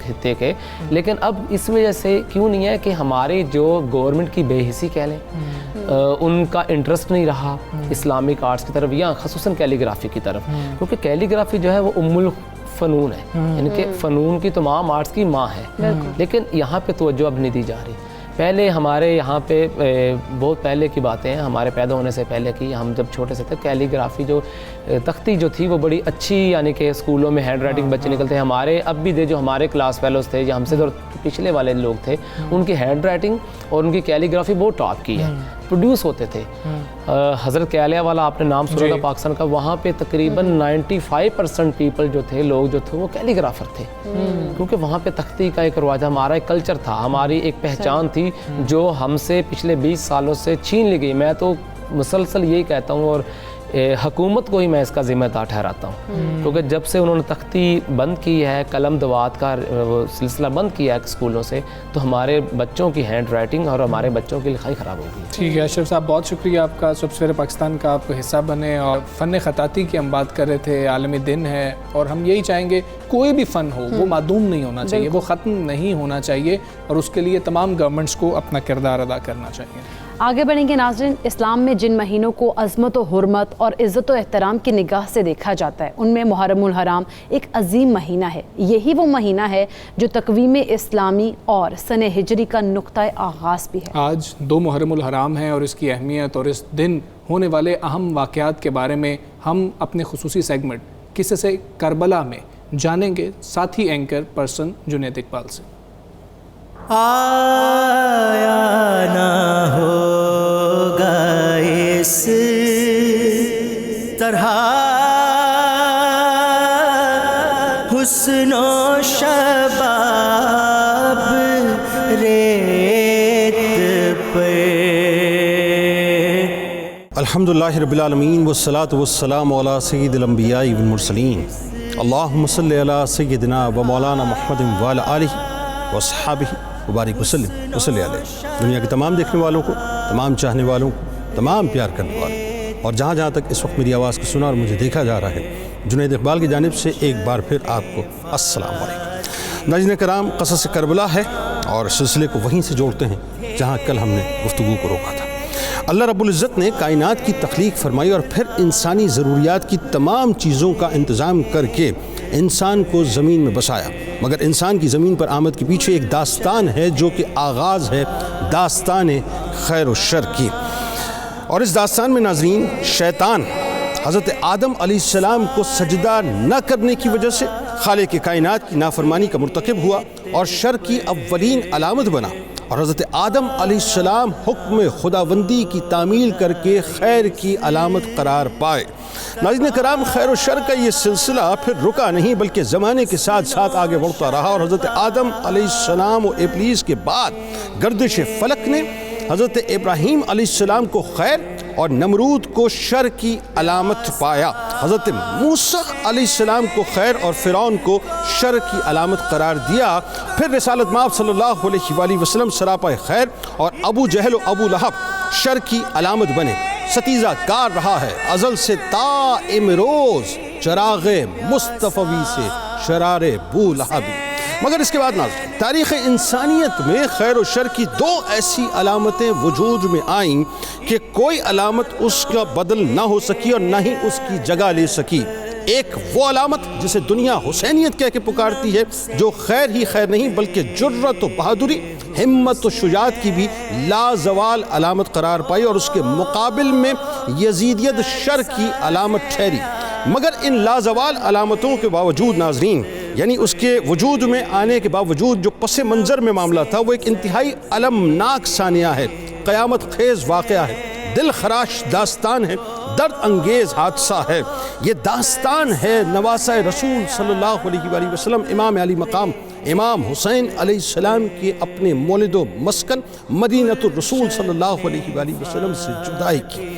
खित्ते के। लेकिन अब इस वजह से क्यों नहीं है कि हमारे जो गवर्नमेंट की बेहिसी कह लें, उनका इंटरेस्ट नहीं रहा इस्लामिक आर्ट्स की तरफ या ख़ुसूसन कैलीग्राफी की तरफ, क्योंकि कैलीग्राफी जो है वो उम्मुल फ़नून है, यानी कि फ़नून की तमाम आर्ट्स की माँ है। लेकिन यहाँ पे तवज्जो अब नहीं दी जा रही। पहले हमारे यहाँ पे बहुत पहले की बातें हैं, हमारे पैदा होने से पहले की, हम जब छोटे से थे, कैलीग्राफी जो तख्ती जो थी वो बड़ी अच्छी, यानी कि स्कूलों में हैंड राइटिंग बच्चे निकलते हैं। हमारे अब भी जो हमारे क्लास फेलोज थे या हमसे जो पिछले वाले लोग थे, उनकी हैंड राइटिंग और उनकी कैलीग्राफी बहुत टॉप की है, प्रोड्यूस होते थे। हज़रत कैलिया वाला आपने नाम सुना था पाकिस्तान का, वहाँ पे तकरीबन 95% पीपल जो थे, लोग जो थे वो कैलीग्राफर थे, क्योंकि वहाँ पे तख्ती का एक रवाज, हमारा एक कल्चर था, हमारी एक पहचान थी जो हमसे पिछले 20 सालों से छीन ली गई। मैं तो मुसलसल यही कहता हूँ, और हुकूमत को ही मैं इसका ज़िम्मेदार ठहराता हूँ, क्योंकि जब से उन्होंने तख्ती बंद की है, कलम दवात का वो सिलसिला बंद किया है स्कूलों से, तो हमारे बच्चों की हैंड राइटिंग और हमारे बच्चों की लिखाई ख़राब हो गई। ठीक है अशरफ साहब, बहुत शुक्रिया आपका, सवेरे पाकिस्तान का आप हिस्सा बने, और फ़न ख़ताती की हम बात कर रहे थे, आलमी दिन है, और हम यही चाहेंगे कोई भी फ़न हो वो मादूम नहीं होना चाहिए, वो ख़त्म नहीं होना चाहिए, और उसके लिए तमाम गवर्नमेंट्स को अपना किरदार अदा करना चाहिए। आगे बढ़ेंगे नाज़रीन। इस्लाम में जिन महीनों को अज़मत व हुर्मत और इज़्ज़त व एहतराम की निगाह से देखा जाता है, उनमें मुहर्रमुल हराम एक अजीम महीना है। यही वो महीना है जो तकवीम इस्लामी और सन हिजरी का नुक्ता आगाज़ भी है। आज 2 मुहर्रमुल हराम है, और इसकी अहमियत और इस दिन होने वाले अहम वाक़यात के बारे में हम अपने खुसूसी सेगमेंट किस्से से करबला में जानेंगे, साथी एंकर पर्सन जुनैद इकबाल से। आया ना होगा इस तरह हुस्नो शबाब रेत पे। अल्हम्दुलिल्लाहि रब्बिल आलमीन वस्सलातु वस्सलामु अला सय्यिदिल अंबिया'i वल मुरसलीन अल्लाहुम्मा सल्लि अला सय्यिदिना व मौलाना मुहम्मदिन व अला आलिहि व अस्हाबिहि मुबारक वसल्लम अलैहि। दुनिया के तमाम देखने वालों को, तमाम चाहने वालों को, तमाम प्यार करने वालों को, और जहाँ जहाँ तक इस वक्त मेरी आवाज़ को सुना और मुझे देखा जा रहा है, जुनैद इकबाल की जानिब से एक बार फिर आपको अस्सलाम वालेकुम। नाज़रीन कराम, क़सस करबला है, और सिलसिले को वहीं से जोड़ते हैं जहाँ कल हमने गुफ्तगू को रोका था। अल्लाह रब्बुल इज़्ज़त ने कायनात की तख्लीक फरमाई, और फिर इंसानी ज़रूरियात की तमाम चीज़ों का इंतज़ाम करके इंसान को ज़मीन में बसाया। मगर इंसान की ज़मीन पर आमद के पीछे एक दास्तान है जो कि आगाज़ है दास्तान खैर व शर की। और इस दास्तान में नाज़रीन, शैतान हज़रत आदम अलैहिस्सलाम को सजदा न करने की वजह से खालिक कायनात की नाफरमानी का मुर्तकिब हुआ और शर की अव्वलीन अलामत बना। और हज़रत आदम अलैहिस्सलाम हुक्म खुदाबंदी की तामील करके खैर की अलामत करार पाए। नाज़रीन कराम, खैर व शर का ये सिलसिला फिर रुका नहीं बल्कि ज़माने के साथ साथ आगे बढ़ता रहा और हज़रत आदम अलैहिस्सलाम व इब्लीस के बाद गर्दिश फलक ने हज़रत इब्राहीम अलैहिस्सलाम को खैर और नमरूद को शर की अलामत पाया। हज़रत मूसा अलैहिस्सलाम को खैर और फ़िरौन को शर की अलामत करार दिया। फिर रिसालत माब सल्लल्लाहु अलैहि वसल्लम सरापा खैर और अबू जहल और अबू लहब शर की अलामत बने। सतीज़ा कार रहा है अज़ल से ता इमरोज़ चराग़े मुस्तफ़वी से शरारे बू लहबी। मगर इसके बाद नाज़रीन तारीख़ इंसानियत में खैर और शर की दो ऐसी अलामतें वजूद में आईं कि कोई अलामत उसका बदल ना हो सकी और ना ही उसकी जगह ले सकी। एक वो अलामत जिसे दुनिया हुसैनियत कह के पुकारती है, जो खैर ही खैर नहीं बल्कि जुर्रत व बहादुरी, हिम्मत व शुजात की भी लाजवाल अलामत करार पाई और उसके मुकाबिल में यजीदियत शर की अलामत ठहरी। मगर इन लाजवाल अलामतों के बावजूद नाज़रीन, यानी उसके वजूद में आने के बावजूद जो पस मंज़र में मामला था वो एक इंतहाई अलमनाक सानिया है, क़यामत खेज़ वाक़या है, दिल खराश दास्तान है, दर्द अंगेज़ हादसा है। ये दास्तान है नवासा रसूल सल्लल्लाहु अलैहि वसल्लम इमाम अली मकाम इमाम हुसैन अलैहिस्सलाम के अपने मौलिदो मस्कन मदीनतुर रसूल सल्लल्लाहु अलैहि वसल्लम से जुदाई की,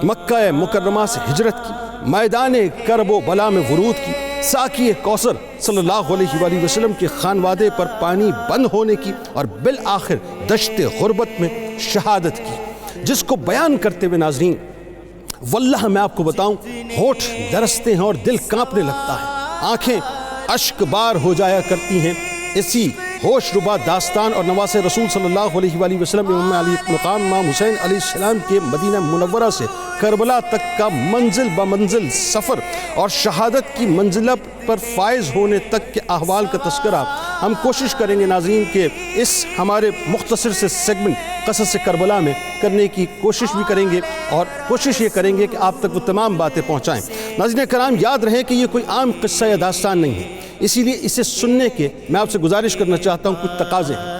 मक्का मुकर्रमा से हिजरत की, मैदान करबो बला में वरूद की, साकी कौसर सल्लल्लाहु अलैहि वसल्लम के खानवादे पर पानी बंद होने की और बिल आखिर दश्त गुर्बत में शहादत की, जिसको बयान करते हुए नाज़रीन वल्लाह मैं आपको बताऊं होठ दरसते हैं और दिल कांपने लगता है, आंखें अश्कबार हो जाया करती हैं। इसी होशरुबा दास्तान और नवासे रसूल सल्लल्लाहु अलैहि वसल्लम इमाम अली मकाम इमाम हुसैन अलैहिस्सलाम के मदीना मुनव्वरा से करबला तक का मंजिल ब मंजिल सफ़र और शहादत की मंजिला पर फायज़ होने तक के अहवाल का तस्करा हम कोशिश करेंगे नाज़रीन के इस हमारे मुख्तसर से सेगमेंट क़सस करबला में करने की कोशिश भी करेंगे और कोशिश ये करेंगे कि आप तक वो तमाम बातें पहुँचाएँ। नाज़रीन कराम, याद रहे कि ये कोई आम क़स्सा या दास्तान नहीं है, इसीलिए इसे सुनने के मैं आपसे गुजारिश करना चाहता हूँ, कुछ तकाज़े हैं।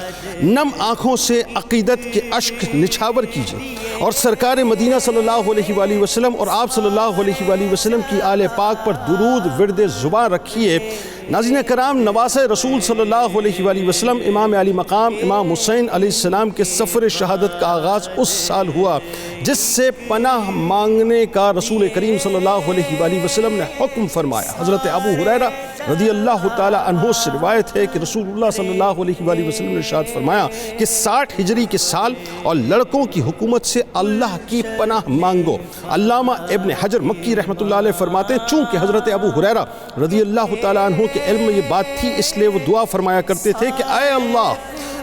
नम आँखों से अक़ीदत के अश्क निछावर कीजिए और सरकार मदीना सल्लल्लाहु अलैहि वसल्लम और आप सल्लल्लाहु अलैहि वसल्लम की आले पाक पर दुरूद विर्द ज़ुबान रखिए। नाज़रीन कराम, नवासे रसूल सल्लल्लाहु अलैहि वसल्लम इमाम अली मकाम इमाम हुसैन अलैहिस्सलाम के सफ़र शहादत का आगाज़ उस साल हुआ जिससे पनाह मांगने का रसूल करीम सल्लल्लाहु अलैहि वसल्लम ने हुक्म फरमाया। हज़रत अबू हुरैरा रज़ियल्लाहु ताला अन्हु से रिवायत है कि रसूलुल्लाह सल्लल्लाहु अलैहि वसल्लम ने इरशाद फरमाया कि 60 हिजरी के साल और लड़कों की हुकूमत से अल्लाह की पनाह मांगो। अल्लामा इब्न हजर मक्की रहमतुल्लाह अलैह फरमाते हैं, चूँकि हज़रत अबू हुरैरा रज़ियल्लाहु ताला अन्हु के इल्म में ये बात थी, इसलिए वो दुआ फरमाया करते थे कि ऐ अल्लाह,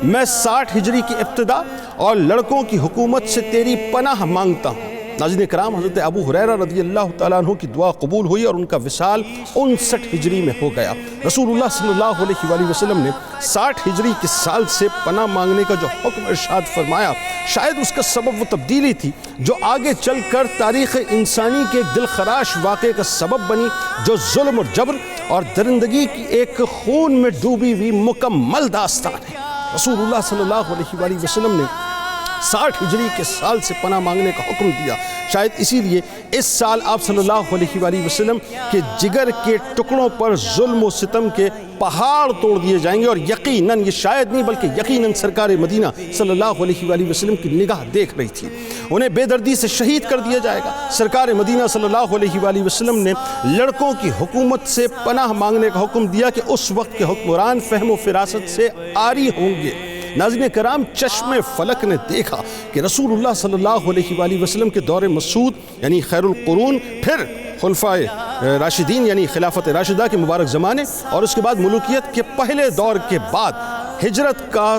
मैं 60 हिजरी की इब्तिदा और लड़कों की हुकूमत से तेरी पनाह मांगता हूँ। नाज़रीन कराम, हज़रत अबू हुरैरा रज़ियल्लाहु ताला अन्हु की दुआ कबूल हुई और उनका विसाल 59 हिजरी में हो गया। रसूलुल्लाह सल्लल्लाहु अलैहि वसल्लम ने 60 हिजरी के साल से पनाह मांगने का जो हुक्म इरशाद फरमाया, शायद उसका सबब वो तब्दीली थी जो आगे चलकर तारीख़ इंसानी के एक दिल खराश वाक़े का सबब बनी, जो जुल्म और जबर और दरिंदगी की एक खून में डूबी हुई मुकम्मल दास्तान है। रसूलुल्लाह सल्लल्लाहु अलैहि वसल्लम ने 60 हिजरी के साल से पनाह मांगने का हुक्म दिया। शायद इसीलिए इस साल आप सल्लल्लाहु अलैहि वसल्लम के जिगर के टुकड़ों पर जुल्म व सितम के पहाड़ तोड़ दिए जाएंगे और यकीनन, ये शायद नहीं बल्कि यकीनन सरकार मदीना सल्लल्लाहु अलैहि वसल्लम की निगाह देख रही थी, उन्हें बेदर्दी से शहीद कर दिया जाएगा। सरकार मदीना सल्लल्लाहु अलैहि वसल्लम ने लड़कों की हुकूमत से पनाह मांगने का हुक्म दिया कि उस वक्त के हुक्मरान फहम व फिरासत से आरी होंगे। नाज़रीन कराम, चश्मे फलक ने देखा कि रसूलुल्लाह सल्लल्लाहु अलैहि वसल्लम के दौरे मसूद यानी खैरुल कुरून, फिर खुलफाए राशिदीन यानी खिलाफत राशिदा के मुबारक ज़माने और उसके बाद मुल्कियत के पहले दौर के बाद हिजरत का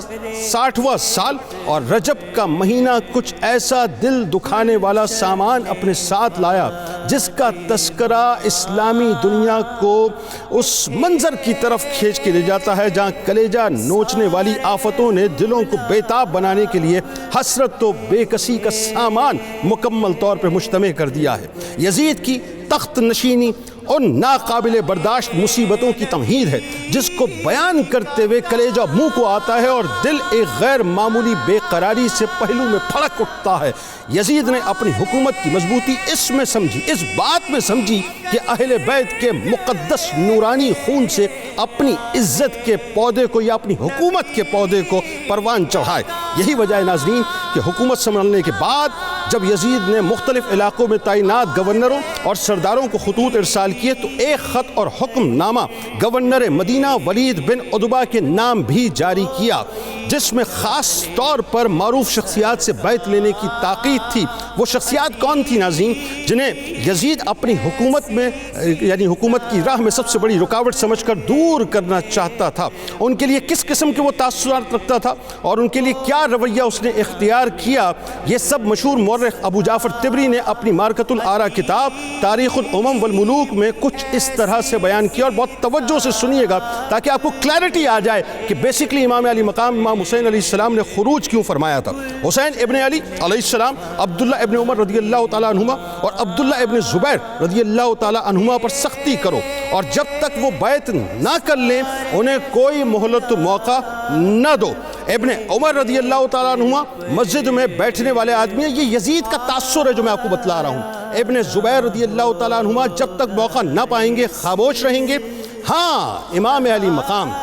60वां साल और रजब का महीना कुछ ऐसा दिल दुखाने वाला सामान अपने साथ लाया जिसका तस्करा इस्लामी दुनिया को उस मंजर की तरफ खींच के ले जाता है जहाँ कलेजा नोचने वाली आफतों ने दिलों को बेताब बनाने के लिए हसरत तो बेकसी का सामान मुकम्मल तौर पर मुश्तमिल कर दिया है। यजीद की तख्त नशीनी उन नाकाबिले बर्दाश्त मुसीबतों की तमहीद है जिसको बयान करते हुए कलेजा मुंह को आता है और दिल एक गैर मामूली बेकरारी से पहलू में फड़क उठता है। यजीद ने अपनी हुकूमत की मजबूती इसमें समझी, इस बात में समझी कि अहले बैत के मुक़द्दस नूरानी खून से अपनी इज्जत के पौधे को या अपनी हुकूमत के पौधे को परवान चढ़ाए। यही वजह है नाज़रीन कि हुकूमत संभालने के बाद जब यजीद ने मुख्तलिफ इलाकों में तैनात गवर्नरों और सरदारों को खतूत इरसाल किए तो एक ख़त और हुक्मनामा गवर्नर मदीना वलीद बिन उतबा के नाम भी जारी किया, जिसमें ख़ास तौर पर मारूफ शख्सियात से बैत लेने की ताक़ीद थी। वो शख्सियात कौन थी नाज़रीन, जिन्हें यजीद अपनी हुकूमत में यानी हुकूमत की राह में सबसे बड़ी रुकावट समझकर दूर करना चाहता था। उनके लिए किस किस्म के वो तासुरात रखता था और उनके लिए क्या रवैया उसने इख्तियार किया, ये सब मशहूर मौर्रिख अबू जाफ़र तिबरी ने अपनी मारकतुल आरा किताब तारीख़ुल उमम वल मुलूक में कुछ इस तरह से बयान किया। और बहुत तवज्जो से सुनिएगा ताकि आपको क्लैरिटी आ जाए कि बेसिकली इमाम अली मकाम इमाम हुसैन अलैहिस्सलाम ने खुरूज क्यों फरमाया था। हुसैन इब्न अली अलैहिस्सलाम अब्दुल्ला इब्न उमर रज़ियल्लाहु ताला अन्हुमा और अब्दुल्ला इब्न ज़ुबैर रज़ियल्लाहु ताला अन्हुमा पर सख्ती करो और जब तक वो बैत ना कर लें उन्हें कोई मोहलत मौका न दो। इब्न उमर रज़ियल्लाहु ताला अन्हुमा मस्जिद में बैठने वाले आदमी हैं, ये यजीद का तासुर है जो मैं आपको बतला रहा हूँ। इब्न ज़ुबैर रज़ियल्लाहु ताला अन्हुमा जब तक मौका ना पाएंगे खामोश रहेंगे। हाँ, इमाम अली मकाम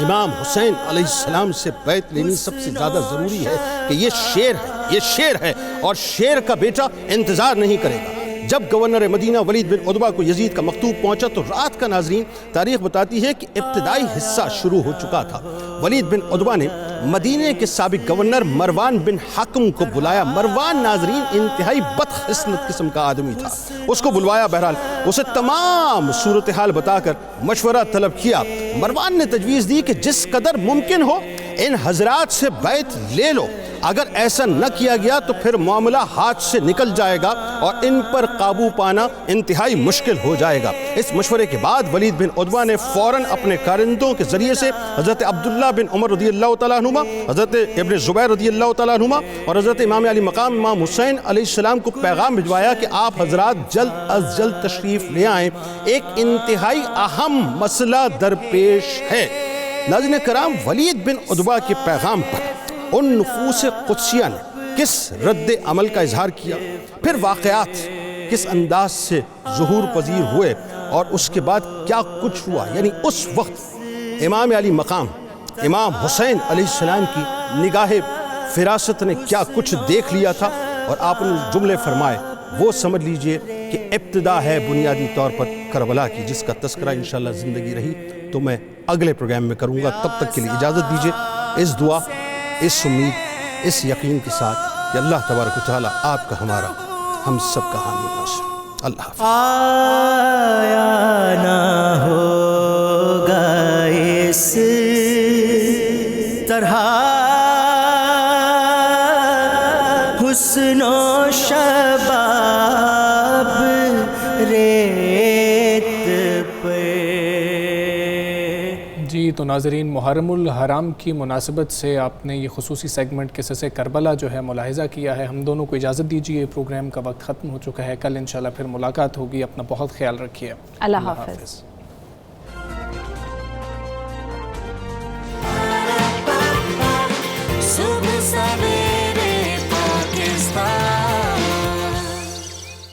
इमाम हुसैन अलैहिस्सलाम से बैत लेनी सबसे ज़्यादा ज़रूरी है कि ये शेर है और शेर का बेटा इंतज़ार नहीं करेगा। जब गवर्नर मदीना वलीद बिन उतबा को यजीद का मकतूब पहुंचा तो रात का नाज़रीन तारीख़ बताती है कि इब्तिदाई हिस्सा शुरू हो चुका था। वलीद बिन उतबा ने मदीने के साबिक गवर्नर मरवान बिन हाकिम को बुलाया। मरवान नाज़रीन इंतहाई बदकिस्मत किस्म का आदमी था, उसको बुलवाया। बहरहाल उसे तमाम सूरत हाल बताकर मशवरा तलब किया। मरवान ने तजवीज़ दी कि जिस कदर मुमकिन हो इन हजरात से बैत ले लो, अगर ऐसा न किया गया तो फिर मामला हाथ से निकल जाएगा और इन पर काबू पाना इंतहाई मुश्किल हो जाएगा। इस मशवरे के बाद वलीद बिन उतबा ने फ़ौरन अपने कारिंदों के ज़रिए से हज़रत अब्दुल्ला बिन उमर रज़ियल्लाहु ताला अन्हुमा, हज़रत इब्न ज़ुबैर रज़ियल्लाहु ताला अन्हुमा और हज़रत इमाम अली मकाम इमाम हुसैन अलैहिस्सलाम को पैगाम भिजवाया कि आप हजरात जल्द अज जल्द तशरीफ़ ले आएँ, एक इंतहाई अहम मसला दरपेश है। नाज़रीन कराम, वलीद बिन उतबा के पैगाम पर उन नफूस कुद्सिया ने किस रद्द अमल का इजहार किया, फिर वाक़यात किस अंदाज से ज़ुहूर पजीर हुए और उसके बाद क्या कुछ हुआ, यानी उस वक्त इमाम अली मकाम इमाम हुसैन अलैहिस्सलाम की निगाह फिरासत ने क्या कुछ देख लिया था और आपने जुमले फरमाए, वो समझ लीजिए कि इब्तिदा है बुनियादी तौर पर करबला की, जिसका तस्करा इंशाअल्लाह ज़िंदगी रही तो मैं अगले प्रोग्राम में करूँगा। तब तक के लिए इजाज़त दीजिए, इस दुआ, इस उम्मीद, इस यकीन के साथ कि अल्लाह तबारक व तआला आपका, हमारा, हम सब का हामी नासिर। अल्लाह हाफ़िज़। आया ना होगा इस तरह हुस्नो शबाब रेत पे। जी तो नाज़रीन, मुहर्रमुल हराम की मुनासिबत से आपने ये खुसूसी सेगमेंट किस्से करबला जो है मुलाहिज़ा किया है। हम दोनों को इजाज़त दीजिए, प्रोग्राम का वक्त ख़त्म हो चुका है। कल इंशाल्लाह फिर मुलाकात होगी। अपना बहुत ख्याल रखिए। अल्लाह हाफ़िज़।